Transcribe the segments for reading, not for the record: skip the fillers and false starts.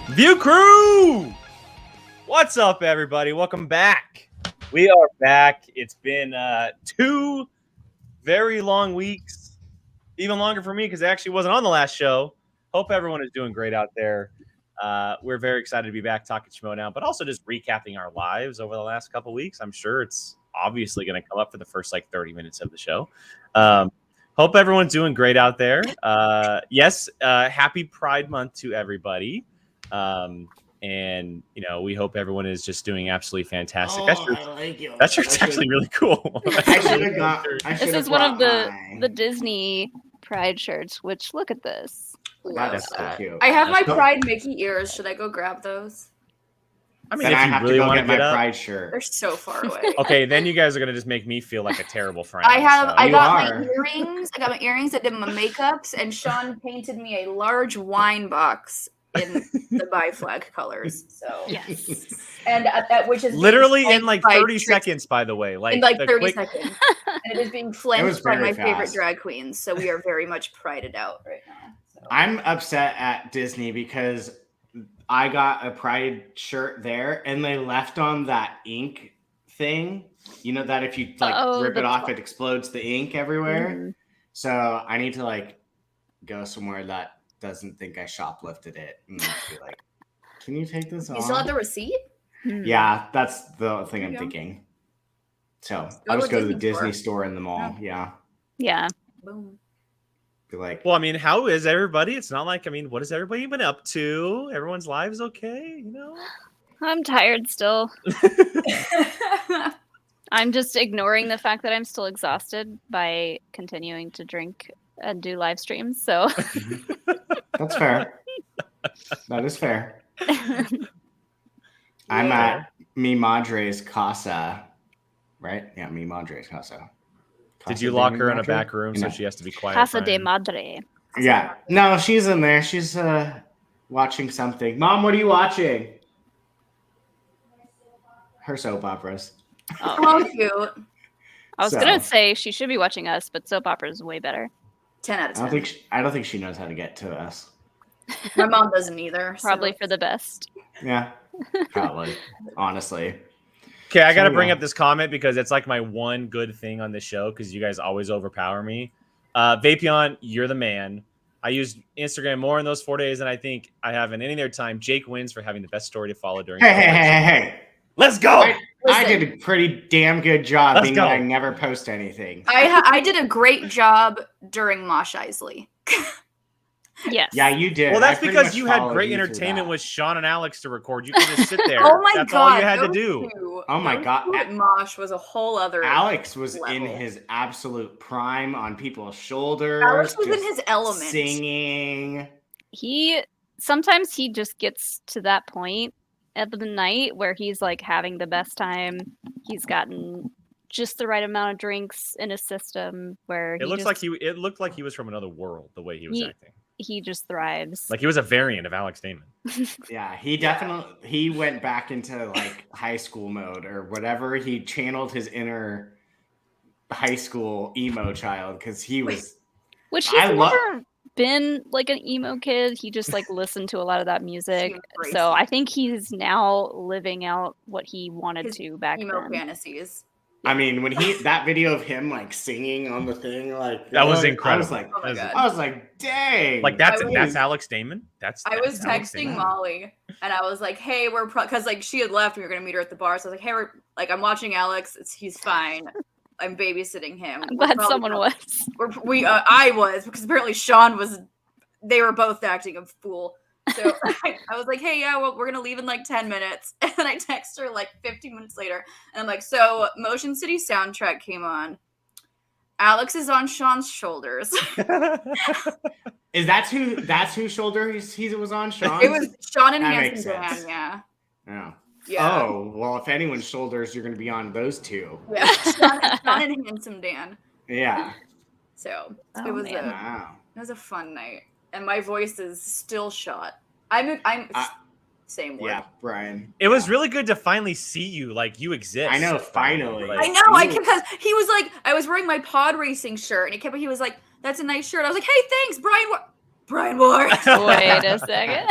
View Crew! What's up, everybody? Welcome back. We are back. It's been 2 very long weeks, even longer for me because I actually wasn't on the last show. Hope everyone is doing great out there. We're very excited to be back talking Schmoedown, but also just recapping our lives over the last couple weeks. I'm sure it's obviously going to come up for the first 30 minutes of the show. Hope everyone's doing great out there. Yes, happy Pride Month to everybody. And we hope everyone is just doing absolutely fantastic. That shirt's actually really cool. This is one of the Disney Pride shirts, which look at this. That's so cute. I have my Pride Mickey ears. Should I go grab those? I mean, if you really want to get my Pride shirt. They're so far away. Okay, then you guys are gonna just make me feel like a terrible friend. I got my earrings. I got my earrings. I did my makeups, and Sean painted me a large wine box in the baaaack colors. So yes, and which is literally in 30 seconds, by the way, in 30 seconds, and it is being flanked by my favorite drag queens. So we are very much prided out right now. So. I'm upset at Disney because I got a Pride shirt there, and they left on that ink thing. You know that if you rip it off, it explodes the ink everywhere. Mm-hmm. So I need to go somewhere that doesn't think I shoplifted it and be like, "Can you take this off?" You still have the receipt? Yeah, that's the thing I'm thinking. So I'll just go to the Disney store in the mall. Yeah. Boom. Well, I mean, how is everybody? It's not what has everybody been up to? Everyone's lives okay, I'm tired still. I'm just ignoring the fact that I'm still exhausted by continuing to drink and do live streams. So that's fair. That is fair. I'm at Mi Madre's casa, right? Yeah, Mi Madre's casa. Did you lock her in a back room so she has to be quiet? Casa de Madre. Yeah. No, she's in there. She's watching something. Mom, what are you watching? Her soap operas. Oh, cute. I was gonna say she should be watching us, but soap opera is way better. 10 out of 10. I don't think she knows how to get to us. My mom doesn't either. Probably for the best. Yeah, probably. Honestly. Okay, I got to bring up this comment because it's my one good thing on this show because you guys always overpower me. Vapion, you're the man. I used Instagram more in those 4 days than I think I have in any other time. Jake wins for having the best story to follow during. Hey. Let's go. I did a pretty damn good job being that I never post anything. I did a great job during Mosh Isley. Yes. Yeah, you did. Well, that's because you had great entertainment with Sean and Alex to record. You could just sit there. Oh my that's god, all you had to do. Oh my god, Mosh was a whole other. Alex was level. in his absolute prime on people's shoulders. Alex was in his element, singing. Sometimes he just gets to that point at the night where he's having the best time. He's gotten just the right amount of drinks in his system where it looked like he was from another world the way he was acting. He just thrives. He was a variant of Alex Damon. Yeah, he definitely he went back into high school mode or whatever. He channeled his inner high school emo child because he was. Which he's never been an emo kid. He just listened to a lot of that music. So I think he's now living out what he wanted to back emo then. Fantasies. I mean, when that video of him singing on the thing, that was incredible. I was like, dang, that's Alex Damon. I was texting Molly and I was like, hey, we're because she had left. We were gonna meet her at the bar. So I was like, hey, I'm watching Alex. He's fine. I'm babysitting him. I'm glad someone was. I was because apparently Sean was. They were both acting a fool. So I was like, hey, yeah, well, we're going to leave in 10 minutes. And then I text her 15 minutes later. And I'm like, so Motion City soundtrack came on. Alex is on Sean's shoulders. Is that's whose shoulder he was on, Sean? It was Sean and Handsome Dan, yeah. Oh. Yeah. Oh, well, if anyone's shoulders, you're going to be on those two. Yeah, Sean and Handsome Dan. Yeah. So it was a fun night. And my voice is still shot. I'm same word. Yeah, Brian. It was really good to finally see you you exist. I know, finally. I know. Because he was I was wearing my pod racing shirt, and he was like, "That's a nice shirt." I was like, "Hey, thanks, Brian." Brian Ward. Wait a second.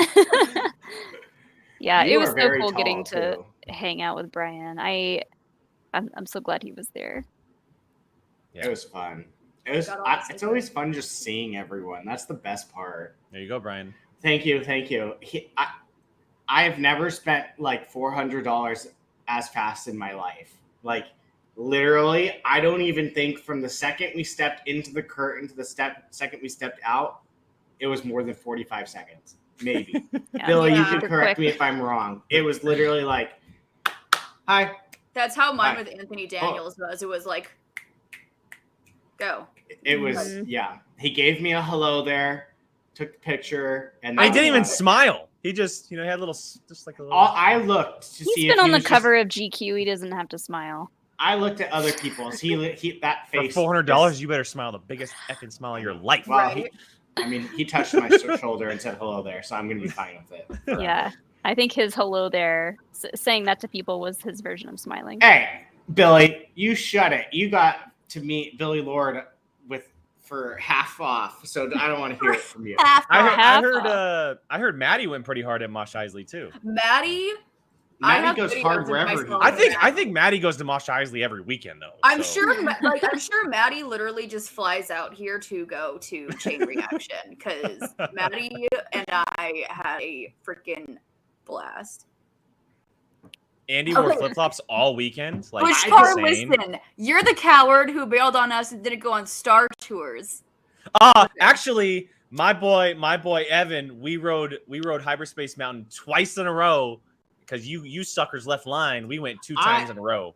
Yeah, You it was are so very cool tall, getting to too. hang out with Brian. I'm so glad he was there. It was fun. It's always fun just seeing everyone. That's the best part. There you go, Brian. Thank you. I have never spent like $400 as fast in my life. Like literally, I don't even think from the second we stepped into the curtain to the second we stepped out, it was more than 45 seconds. Maybe. Yeah. Billy, you Yeah. can correct me if I'm wrong. It was literally like, hi. That's how mine Hi. with Anthony Daniels was. It was like, go. It was, yeah. He gave me a hello there, took the picture, and I that didn't was even about it. smile. He just, had a little, just like a little. I looked to He's see been if on he the was cover of GQ. He doesn't have to smile. I looked at other people's. He that For face. $400, you better smile the biggest effing smile of your life. Well, Right. he touched my shoulder and said hello there, so I'm gonna be fine with it. forever. Yeah, I think his hello there, saying that to people, was his version of smiling. Hey, Billy, you shut it. You got to meet Billy Lord for half off, so I don't want to hear it from you. I heard Maddie went pretty hard at Mosh Isley too. Maddie. I Maddie have goes videos hard of wherever he myself goes. with I think Maddie goes to Mosh Isley every weekend though. I'm so. sure Maddie literally just flies out here to go to Chain Reaction because Maddie and I had a freaking blast. Andy wore flip-flops all weekend. Like, Bushcar, insane. listen, you're the coward who bailed on us and didn't go on Star Tours. Actually, my boy Evan, we rode Hyperspace Mountain twice in a row because you suckers left line. We went 2 times in a row.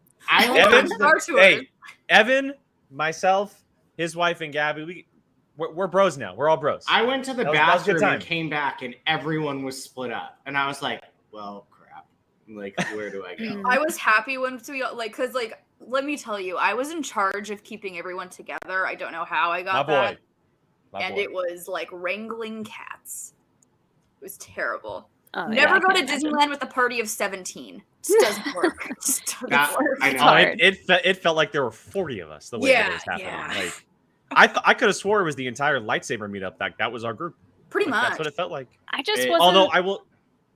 Evan, myself, his wife, and Gabby, we're bros now. We're all bros. I went to the That was a good bathroom time. and came back, and everyone was split up, and I was like, well, crap. Like, where do I go? I was happy once we because let me tell you, I was in charge of keeping everyone together. I don't know how I got that. It was like wrangling cats. It was terrible. Oh, Never go to Disneyland with a party of 17. It just doesn't work. It just doesn't work. I know. It felt like there were 40 of us the way that it was happening. Yeah. Like, I could have swore it was the entire lightsaber meetup. That was our group. Pretty much. That's what it felt like. I just wasn't Although I will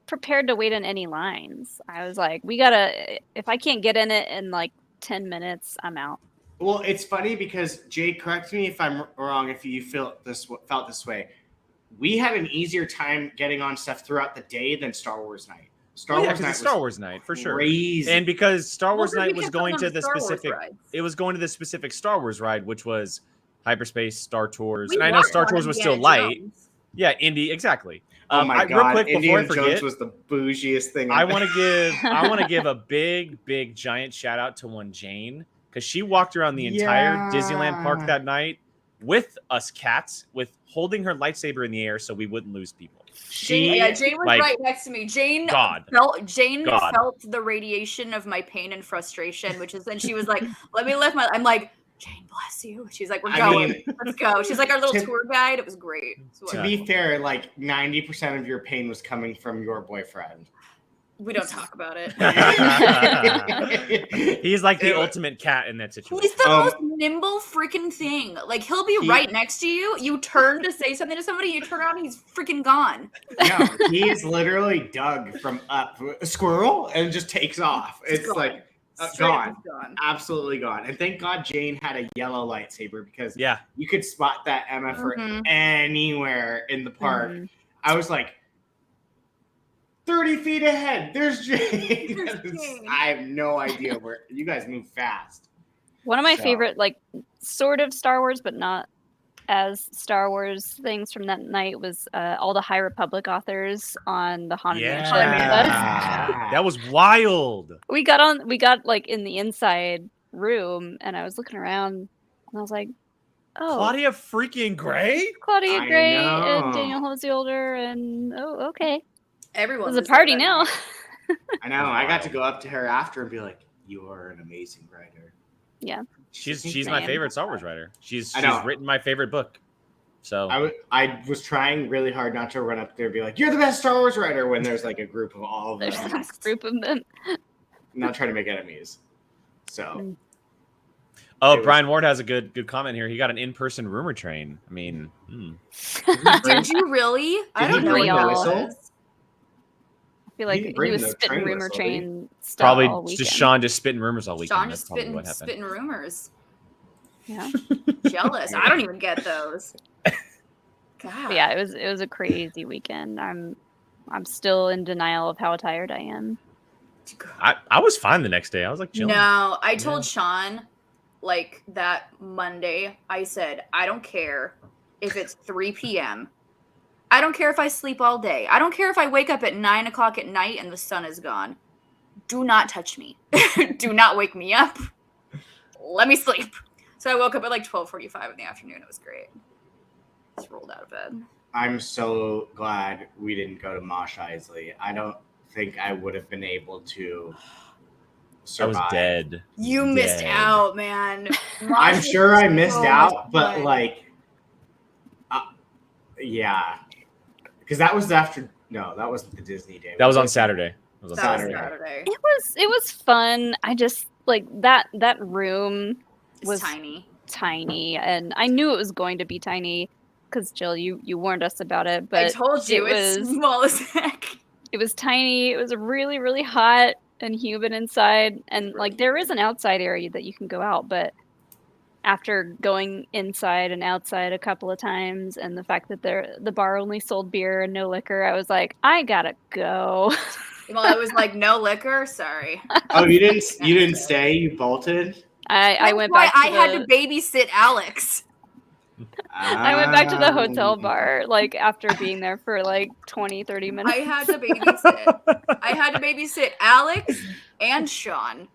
prepared to wait in any lines. I was like, we gotta. If I can't get in it in like 10 minutes, I'm out. Well, it's funny because Jay, correct me if I'm wrong. If you felt this way, we had an easier time getting on stuff throughout the day than Star Wars night. Star Wars night for sure. Crazy. And because Star Wars night was kept going going to on the Star Wars specific, rides. it was going to the specific Star Wars ride, which was Hyperspace, Star Tours, We and I know walked Star on Tours was Indiana still light. Jones. Yeah, Indy, exactly. Oh my god! Real quick Indiana before I forget, Jones was the bougiest thing. I want to give a big giant shout out to one Jane because she walked around the entire Disneyland park that night with us cats, with holding her lightsaber in the air so we wouldn't lose people. Jane was right next to me. Jane felt the radiation of my pain and frustration, which is then she was like, "Let me lift my." I'm like, "Jane, bless you." She's like, "We're going. Let's go." She's like our little tour guide. It was great. To be fair, like 90% of your pain was coming from your boyfriend. We don't talk about it. He's like the ultimate cat in that situation. He's the most nimble freaking thing. Like he'll be right next to you. You turn to say something to somebody, you turn around, and he's freaking gone. No, he's literally Doug from Up, a squirrel, and just takes off. It's gone. like Gone. Absolutely gone. And thank God Jane had a yellow lightsaber because you could spot that Emma for anywhere in the park. I was like, 30 feet ahead. There's Jane. I have no idea where you guys move fast. One of my favorite, like, sort of Star Wars, but not as Star Wars things from that night was all the High Republic authors on the Haunted Mansion. That was wild. We got like in the inside room, and I was looking around, and I was like, "Oh, Claudia freaking Gray, and Daniel Hoseolder, and okay." Everyone's a party now. I know. I got to go up to her after and be like, "You are an amazing writer." Yeah, she's my favorite Star Wars writer. She's written my favorite book. So I was trying really hard not to run up there and be like, "You're the best Star Wars writer," when there's like a group of all of them. There's a group of them. I'm not trying to make enemies. So. Brian Ward has a good comment here. He got an in-person rumor train. I mean, did you really? I don't know. I feel like he was spitting rumor train stuff Probably all weekend. just Sean just spitting rumors all weekend. Sean That's just probably what happened. spitting rumors. Yeah. Jealous. I don't even get those. God. Yeah, it was a crazy weekend. I'm still in denial of how tired I am. I was fine the next day. I was like chilling. No, I told Sean like that Monday. I said, I don't care if it's 3 p.m. I don't care if I sleep all day. I don't care if I wake up at 9 o'clock at night and the sun is gone. Do not touch me. Do not wake me up. Let me sleep. So I woke up at like 12:45 in the afternoon. It was great. Just rolled out of bed. I'm so glad we didn't go to Mosh Isley. I don't think I would have been able to survive. I was dead. You missed out, man. I'm sure I missed out, but like, yeah. Because that was after. No, that wasn't the Disney day. That was on Saturday. That was Saturday. It was fun. I just like that room was tiny, and I knew it was going to be tiny because Jill, you warned us about it. But I told you it's small as heck. It was tiny. It was really, really hot and humid inside, and like there is an outside area that you can go out, but after going inside and outside a couple of times, and the fact that the bar only sold beer and no liquor, I was like, I gotta go. Well, I was like, no liquor. Sorry. Oh, you didn't stay. You bolted. I went back. I had to babysit Alex. I went back to the hotel bar, like, after being there for, like, 20, 30 minutes. I had to babysit Alex and Sean.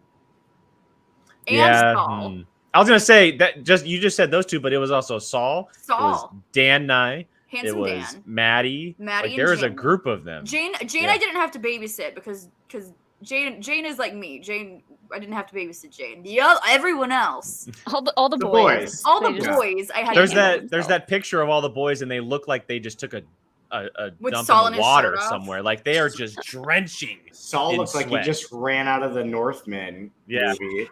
And Saul. I was going to say, that you just said those two, but it was also Saul. It was Dan Nye. Handsome it was Dan. Maddie. Like, there was a group of them. Jane I didn't have to babysit because Jane is like me. I didn't have to babysit Jane. Everyone else. All the boys. All the boys. I had there's that picture of all the boys, and they look like they just took a dump Saul in in the water his shirt somewhere. Like they are just drenching. Saul looks like he just ran out of the Northman movie.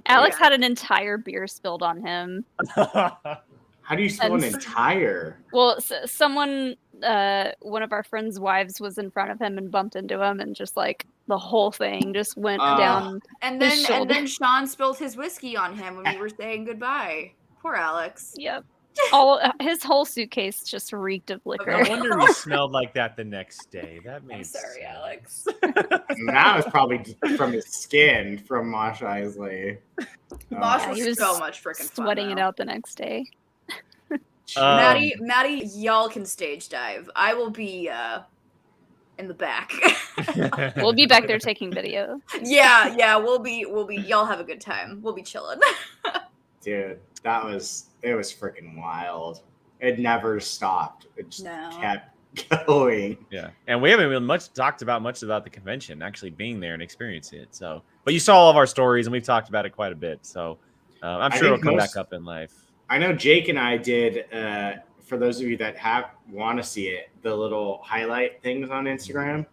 Alex had an entire beer spilled on him. How do you spill an entire? Well, someone, one of our friends' wives was in front of him and bumped into him, and just like the whole thing just went down. And then Sean spilled his whiskey on him when we were saying goodbye. Poor Alex. Yep. His whole suitcase just reeked of liquor. I wonder he smelled like that the next day. That made sorry, Alex. That was probably from his skin from Mosh Isley. Mosh was so much freaking fun. Sweating it out the next day. Maddie, y'all can stage dive. I will be in the back. We'll be back there taking video. Yeah, we'll be y'all have a good time. We'll be chilling. Dude, it was freaking wild. It never stopped. It just kept going. Yeah. And we haven't really talked about the convention, actually being there and experiencing it. So, but you saw all of our stories and we've talked about it quite a bit. So I'm sure it'll come back up in life. I know Jake and I did, for those of you that want to see it, the little highlight things on Instagram.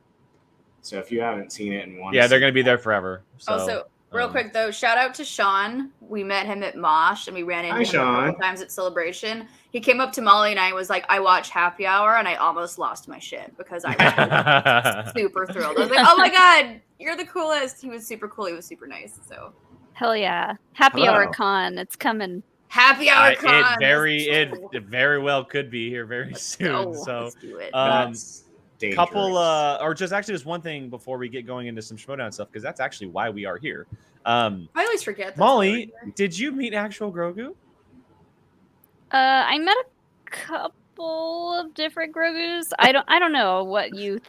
So if you haven't seen it and want to they're going to be there forever. So real quick though, shout out to Sean. We met him at Mosh and we ran into him a couple times at Celebration. He came up to Molly and I was like, I watched Happy Hour and I almost lost my shit because I was super thrilled. I was like, oh my God, you're the coolest. He was super cool. He was super nice. So hell yeah. Happy Hour Con. It's coming. Happy Hour Con. It very well could be here very soon. So let's do it. Couple or just one thing before we get going into some Schmoedown stuff, because that's actually why we are here. I always forget. Molly, did you meet actual Grogu? I met a couple of different Grogus. I don't know what you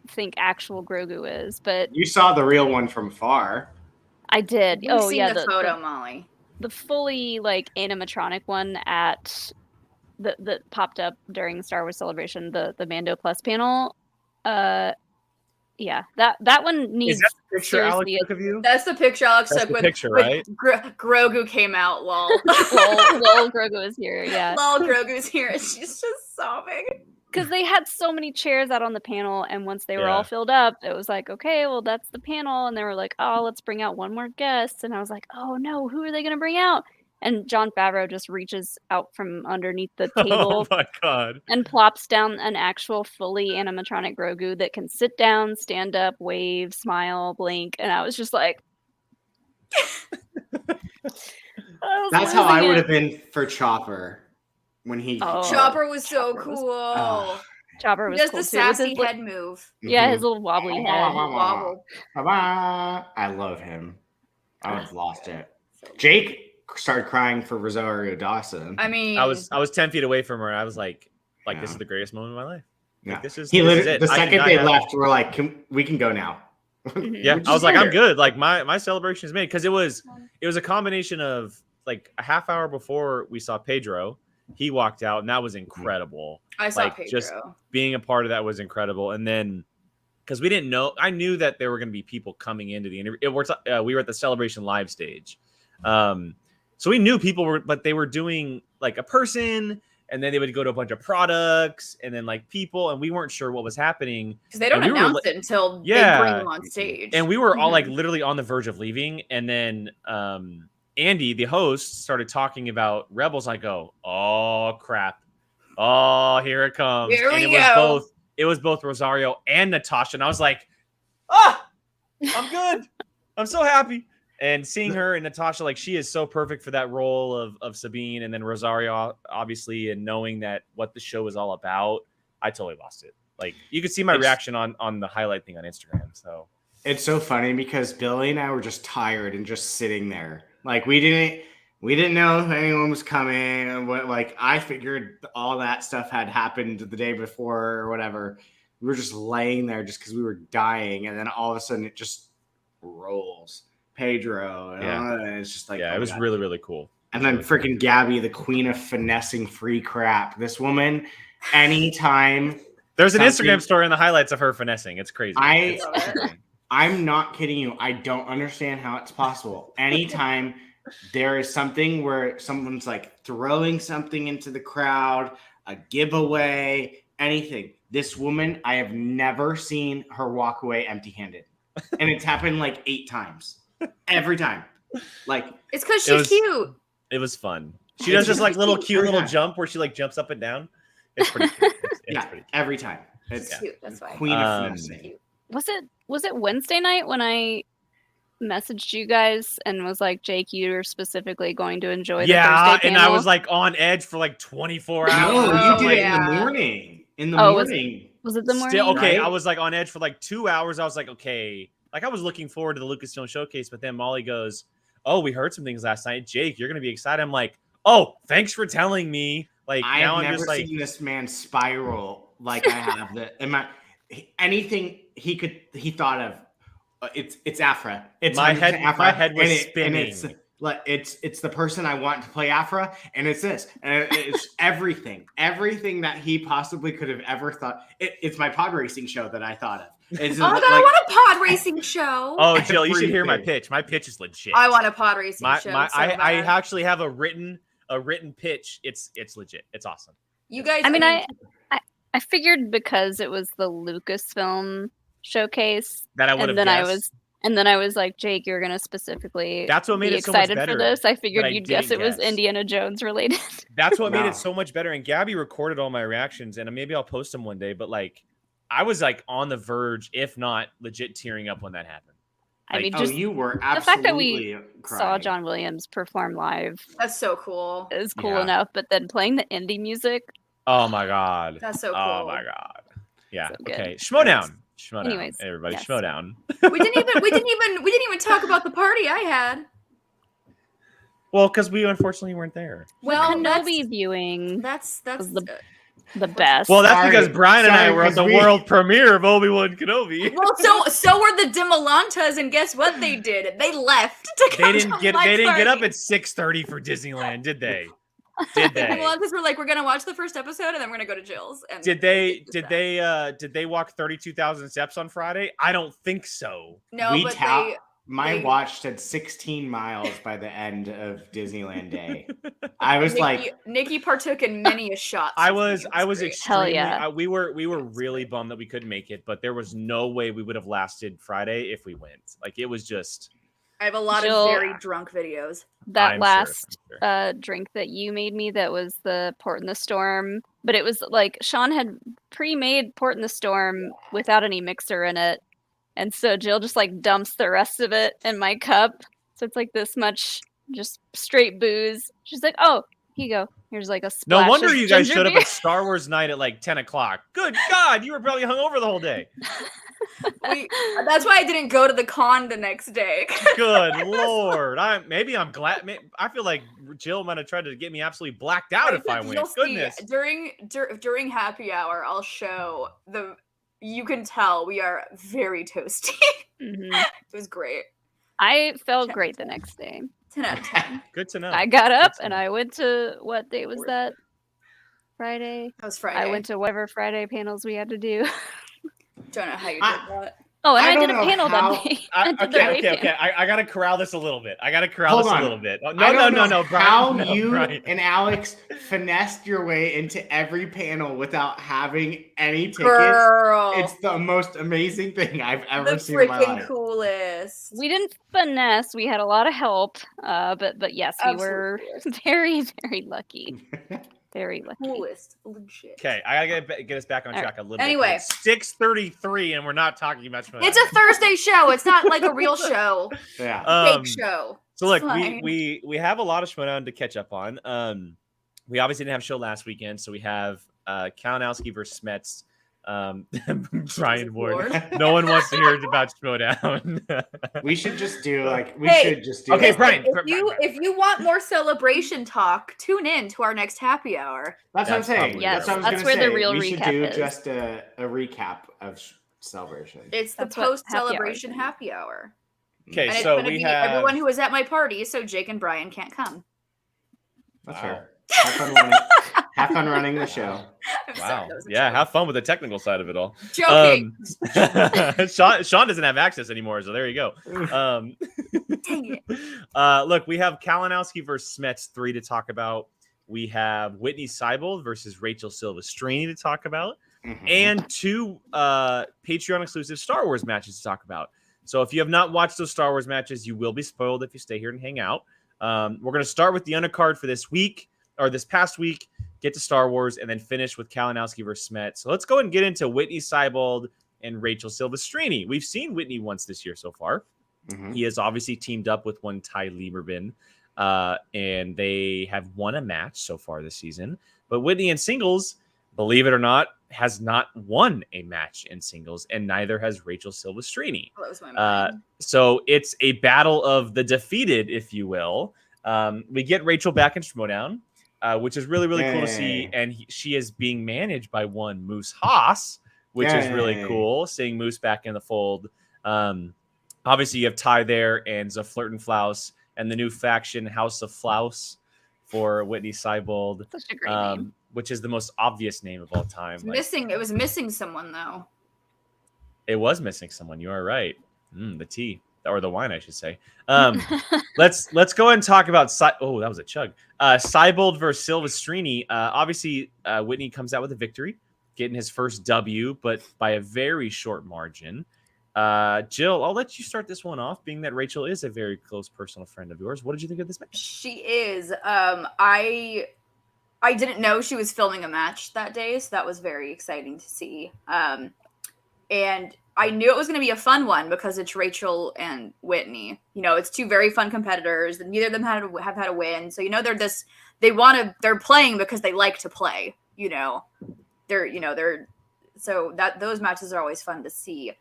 think actual Grogu is, but you saw the real one from far. I did. You've seen the photo, Molly. The fully like animatronic one at that popped up during Star Wars Celebration, the Mando Plus panel. Yeah, that one needs. Is that the picture Alex took of you? That's the picture Alex took with picture, right? Grogu came out. Lol. Lol, Grogu is here. Yeah. Lol, Grogu's here, and she's just sobbing. Because they had so many chairs out on the panel, and once they were all filled up, it was like, okay, well, that's the panel. And they were like, oh, let's bring out one more guest. And I was like, oh, no, who are they going to bring out? And Jon Favreau just reaches out from underneath the Oh table my god. and plops down an actual fully animatronic Grogu that can sit down, stand up, wave, smile, blink. And I was just like, That's how I would have been for Chopper when he. Oh, Chopper was so Chopper was- cool. Chopper was He does cool the too. With sassy his, head move. yeah, his little wobbly head. Wobble. I love him. I've lost it. Jake started crying for Rosario Dawson. I mean, I was 10 feet away from her, and I was like, this is the greatest moment of my life. Yeah. Like, this is The I second cannot they have- left, we're like, we can go now. Yeah, I was like, I'm good. Like my celebration is made because it was a combination of like a half hour before we saw Pedro, he walked out, and that was incredible. I saw like, Pedro. Just being a part of that was incredible, and then because we didn't know, I knew that there were going to be people coming into the interview. We were at the celebration live stage, so we knew people were, but they were doing like a person, and then they would go to a bunch of products, and then like people, and we weren't sure what was happening because they don't announce it until they bring them on stage. And we were all like literally on the verge of leaving, and then Andy, the host, started talking about Rebels. I go, oh crap, oh here it comes, Here and we go. It was both Rosario and Natasha, and I was like, I'm good, I'm so happy. And seeing her and Natasha, like she is so perfect for that role of Sabine, and then Rosario, obviously, and knowing that what the show is all about, I totally lost it. Like you could see my reaction on the highlight thing on Instagram. So it's so funny because Billy and I were just tired and just sitting there. Like we didn't know if anyone was coming, and what. Like I figured all that stuff had happened the day before or whatever. We were just laying there just because we were dying, and then all of a sudden it just rolls. Pedro, and it's just like, it was really, really cool. And then freaking Gabby, the queen of finessing free crap. This woman, anytime there's an Instagram story in the highlights of her finessing. It's crazy. I'm not kidding you. I don't understand how it's possible. Anytime there is something where someone's like throwing something into the crowd, a giveaway, anything. This woman, I have never seen her walk away empty-handed. And it's happened like 8 times. Every time. Like it's because she's cute. It was fun. She does just like cute little jump where she like jumps up and down. It's pretty cute. It's pretty cute. Every time. It's cute. That's why. Queen of finessing. Was it Wednesday night when I messaged you guys and was like, Jake, you're specifically going to enjoy the Thursday panel? And I was like on edge for like 24 hours. No, you did it in the morning. In the morning. Was it the morning? Okay, right? I was like on edge for like 2 hours. I was like, okay. Like I was looking forward to the Lucasfilm showcase, but then Molly goes, "Oh, we heard some things last night. Jake, you're gonna be excited." I'm like, "Oh, thanks for telling me." Like now I'm just like, seen this man spiral like I have. Anything he thought of, it's Afra. It's my head. Afra, my head was spinning. And it's the person I want to play Afra, and it's this, and it's everything that he possibly could have ever thought. It's my pod racing show that I thought of. I want a pod racing show. Oh, Jill, you should hear my pitch. My pitch is legit. I want a pod racing show. I actually have a written pitch. It's legit. It's awesome. You guys. I mean, I figured because it was the Lucasfilm showcase that I would have guessed. And then I was like, Jake, you're gonna specifically that's what made be it so much excited better for this. I figured you'd guess it was Indiana Jones related. That's what made it so much better. And Gabby recorded all my reactions, and maybe I'll post them one day. But like, I was like on the verge, if not legit, tearing up when that happened. Like, I mean, just you were absolutely the fact that we crying. saw John Williams perform live. That's so cool. Is cool enough, but then playing the indie music. Oh my god. That's so cool. Oh my god. Yeah. So okay. Schmoedown. Anyways, everybody, yes. Schmoedown. we didn't even talk about the party I had. Well, because we unfortunately weren't there. Well, Kenobi viewing. That's the best. Well, that's because Brian and I were at the world premiere of Obi-Wan Kenobi. Well, so were the Demolantas, and guess what they did? They left to come They didn't get up at 6:30 for Disneyland, did they? Did they? Demolantas were like, we're gonna watch the first episode and then we're gonna go to Jill's. And did they walk 32,000 steps on Friday? I don't think so. No, my watch said 16 miles by the end of Disneyland Day. I was Nikki partook in many a shot. I was extremely. Yeah. We were really bummed that we couldn't make it, but there was no way we would have lasted Friday if we went. Like it was just. I have a lot Jill, of very drunk videos. That I'm last sure. drink that you made me, that was the Port in the Storm, but it was like Sean had pre-made Port in the Storm without any mixer in it, and so Jill just like dumps the rest of it in my cup, so it's like this much just straight booze. She's like, "Oh, here you go. Here's like a splash." No wonder of you guys ginger showed up beer." at Star Wars night at like 10 o'clock. Good God, you were probably hungover the whole day. That's why I didn't go to the con the next day. Good Lord. I'm glad. I feel like Jill might have tried to get me absolutely blacked out if I went. You'll Goodness. see, during happy hour, I'll show you can tell we are very toasty. It was great. I felt great the next day. 10 out of 10. Good to know. I got up and I went to, what day was that? Friday? That was Friday. I went to whatever Friday panels we had to do. Don't know how you did that. Oh, and I did a panel that day. Okay. I gotta corral this a little bit. a little bit. No, Brian. How you and Alex finessed your way into every panel without having any tickets? Girl. It's the most amazing thing I've ever seen in my life. The freaking coolest. We didn't finesse. We had a lot of help. But yes, we were very, very lucky. Very lucky. Coolest. Legit. Okay, I gotta get us back on track a little bit. Anyway. It's 6:33 and we're not talking about Schmoedown. It's a Thursday show. It's not like a real show. Yeah. Fake show. So look, we have a lot of Schmoedown to catch up on. We obviously didn't have a show last weekend, so we have Kalinowski versus Smets. Brian Ward. No one wants to hear about Schmoedown. We should just do Okay, Brian. If you want more celebration talk, tune in to our next happy hour. That's what I'm saying. Yes, that's what I was where gonna say. the real we should recap do is. just a recap of celebration. It's the post-celebration happy hour. Okay, and it's so gonna we be have everyone who was at my party, so Jake and Brian can't come. That's fair. Have fun running the show. Wow. Yeah, have fun with the technical side of it all. Joking. Sean doesn't have access anymore, so there you go. Dang it. Look, we have Kalinowski versus Smets III to talk about. We have Whitney Seibold versus Rachel Silvestrini to talk about. And two Patreon exclusive Star Wars matches to talk about. So if you have not watched those Star Wars matches, you will be spoiled if you stay here and hang out. We're going to start with the undercard for this week, or this past week, get to Star Wars, and then finish with Kalinowski versus Smets. So let's go and get into Whitney Seibold and Rachel Silvestrini. We've seen Whitney once this year so far. He has obviously teamed up with one Ty Lieberman, and they have won a match so far this season. But Whitney in singles, believe it or not, has not won a match in singles, and neither has Rachel Silvestrini. That was my mind. So it's a battle of the defeated, if you will. We get Rachel back in Schmoedown, which is really, really cool to see. And she is being managed by one Moose Haas, which is really cool, seeing Moose back in the fold. Obviously, you have Ty there and Zaflirten Flaus and the new faction House of Flaus for Whitney Seibold. Such a great name. Which is the most obvious name of all time. It was missing someone, though. It was missing someone. You are right. The tea. Or the wine, I should say. Let's go ahead and talk about that was a chug. Seibold versus Silvestrini. Obviously, Whitney comes out with a victory, getting his first W, but by a very short margin. Jill, I'll let you start this one off, being that Rachel is a very close personal friend of yours. What did you think of this match? She is. I didn't know she was filming a match that day, so that was very exciting to see. And I knew it was going to be a fun one because it's Rachel and Whitney. You know, it's two very fun competitors, and neither of them have had a win. So they're playing because they like to play. So those matches are always fun to see.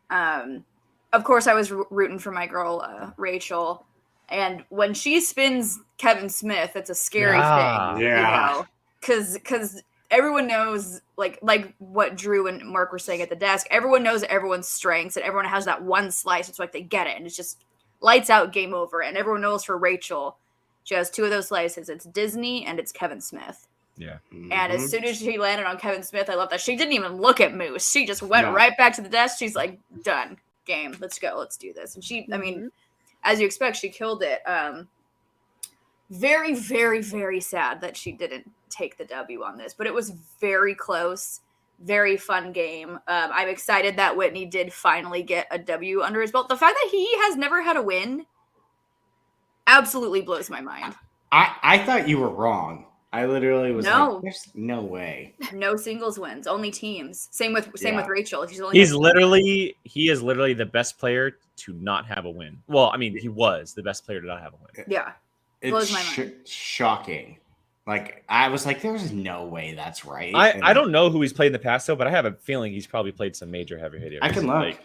Of course, I was rooting for my girl Rachel, and when she spins Kevin Smith, it's a scary thing. Yeah, because everyone knows, like what Drew and Mark were saying at the desk, everyone knows everyone's strengths, and everyone has that one slice. It's like they get it, and it's just lights out, game over. And everyone knows for Rachel, she has two of those slices. It's Disney and it's Kevin Smith. Yeah. And as soon as she landed on Kevin Smith, I love that. She didn't even look at Moose. She just went right back to the desk. She's like, done. Game. Let's go. Let's do this. And she, I mean, as you expect, she killed it. Very, very, very sad that she didn't take the W on this, but it was very close. Very fun game. I'm excited that Whitney did finally get a W under his belt. The fact that he has never had a win absolutely blows my mind. I thought you were wrong. I literally was No. like, "There's no way." No singles wins, only teams. Same with Rachel. He is literally the best player to not have a win. Well, I mean, he was the best player to not have a win. Yeah, blows my mind. Shocking. Like, I was like, "There's no way that's right." I don't know who he's played in the past though, but I have a feeling he's probably played some major heavy hitters. I can look. Like,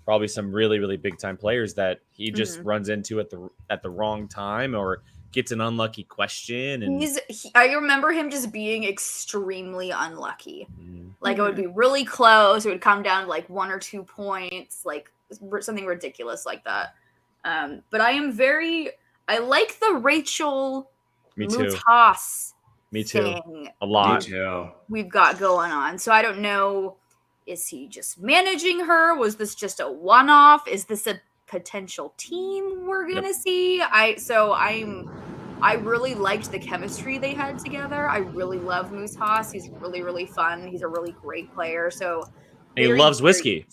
probably some really, really big time players that he just runs into at the wrong time or gets an unlucky question. And I remember him just being extremely unlucky. Like, it would be really close. It would come down to like 1 or 2 points, like something ridiculous like that. But I like the Rachel Mutas thing. A lot. Me too. We've got going on. So I don't know. Is he just managing her? Was this just a one-off? Is this a potential team we're gonna see? I really liked the chemistry they had together. I really love Moose Haas. He's really, really fun. He's a really great player. So he loves whiskey.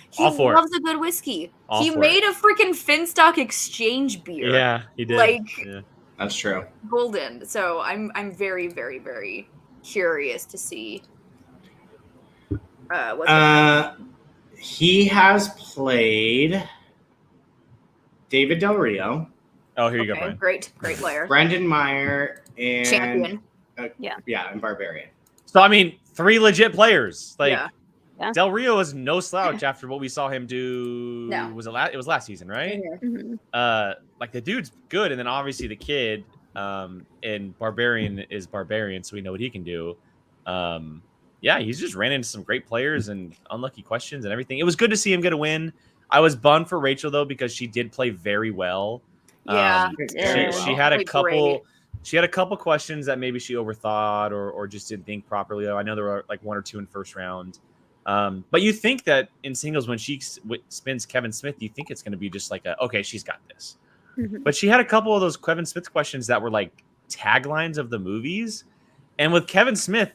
He loves a good whiskey. He made a freaking Finstock exchange beer. Yeah, he did. Yeah. That's true. Golden. So I'm very, very, very curious to see. He has played David Del Rio. Oh, here you go, Brian. Great player. Brendan Meyer and champion. And Barbarian. So I mean, 3 legit players. Like Del Rio is no slouch after what we saw him do. No. It was last season, right? Mm-hmm. Like the dude's good, and then obviously the kid, and Barbarian is Barbarian, so we know what he can do. He's just ran into some great players and unlucky questions and everything. It was good to see him get a win. I was bummed for Rachel though because she did play very well. Yeah, she had a couple. She had a couple questions that maybe she overthought or just didn't think properly. I know there were like 1 or 2 in first round. But you think that in singles when she spins Kevin Smith, you think it's going to be just like okay, she's got this. But she had a couple of those Kevin Smith questions that were like taglines of the movies, and with Kevin Smith,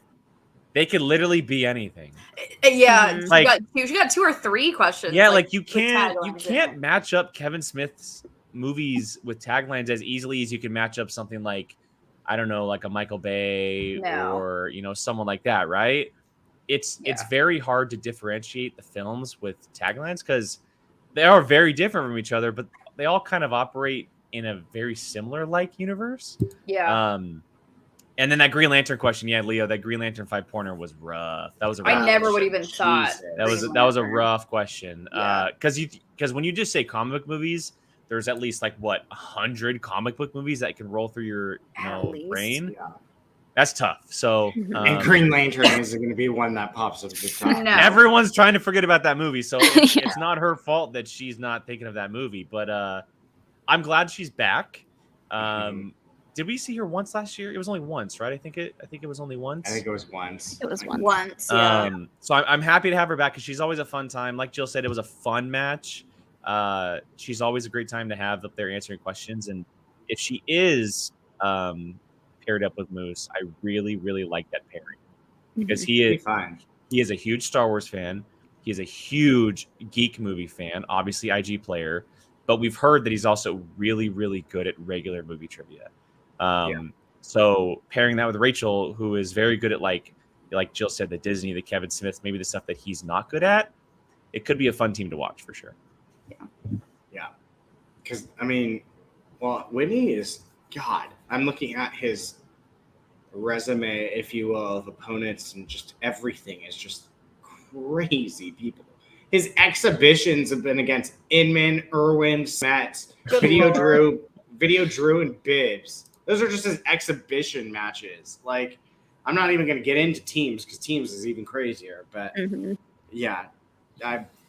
they could literally be anything. Yeah, like she got 2 or 3 questions. Yeah, like you can't match up Kevin Smith's movies with taglines as easily as you can match up something like, I don't know, like a Michael Bay or someone like that, right? It's very hard to differentiate the films with taglines because they are very different from each other, but they all kind of operate in a very similar like universe. Yeah. And then that Green Lantern question, Leo, that Green Lantern 5-pointer was rough. That was a rough I never would even thought that was a rough question. Because when you just say comic book movies, there's at least 100 comic book movies that can roll through your brain. Yeah. That's tough. So and Green Lantern isn't going to be one that pops up at the top. No. Everyone's trying to forget about that movie, so it's not her fault that she's not thinking of that movie. But I'm glad she's back. Did we see her once last year? It was only once, right? I think it was only once. I think it was once. It was once. Once. Yeah. So I'm happy to have her back because she's always a fun time. Like Jill said, it was a fun match. She's always a great time to have up there answering questions, and if she is paired up with Moose, I really, really like that pairing because he is a huge Star Wars fan. He is a huge geek movie fan, obviously IG player, but we've heard that he's also really, really good at regular movie trivia. So pairing that with Rachel, who is very good at like Jill said, the Disney, the Kevin Smith, maybe the stuff that he's not good at, it could be a fun team to watch for sure. Yeah. Because Whitney is God. I'm looking at his resume, if you will, of opponents, and just everything is just crazy people. His exhibitions have been against Inman, Irwin, Smets, Video Drew, and Bibbs. Those are just his exhibition matches. Like, I'm not even going to get into teams because teams is even crazier. But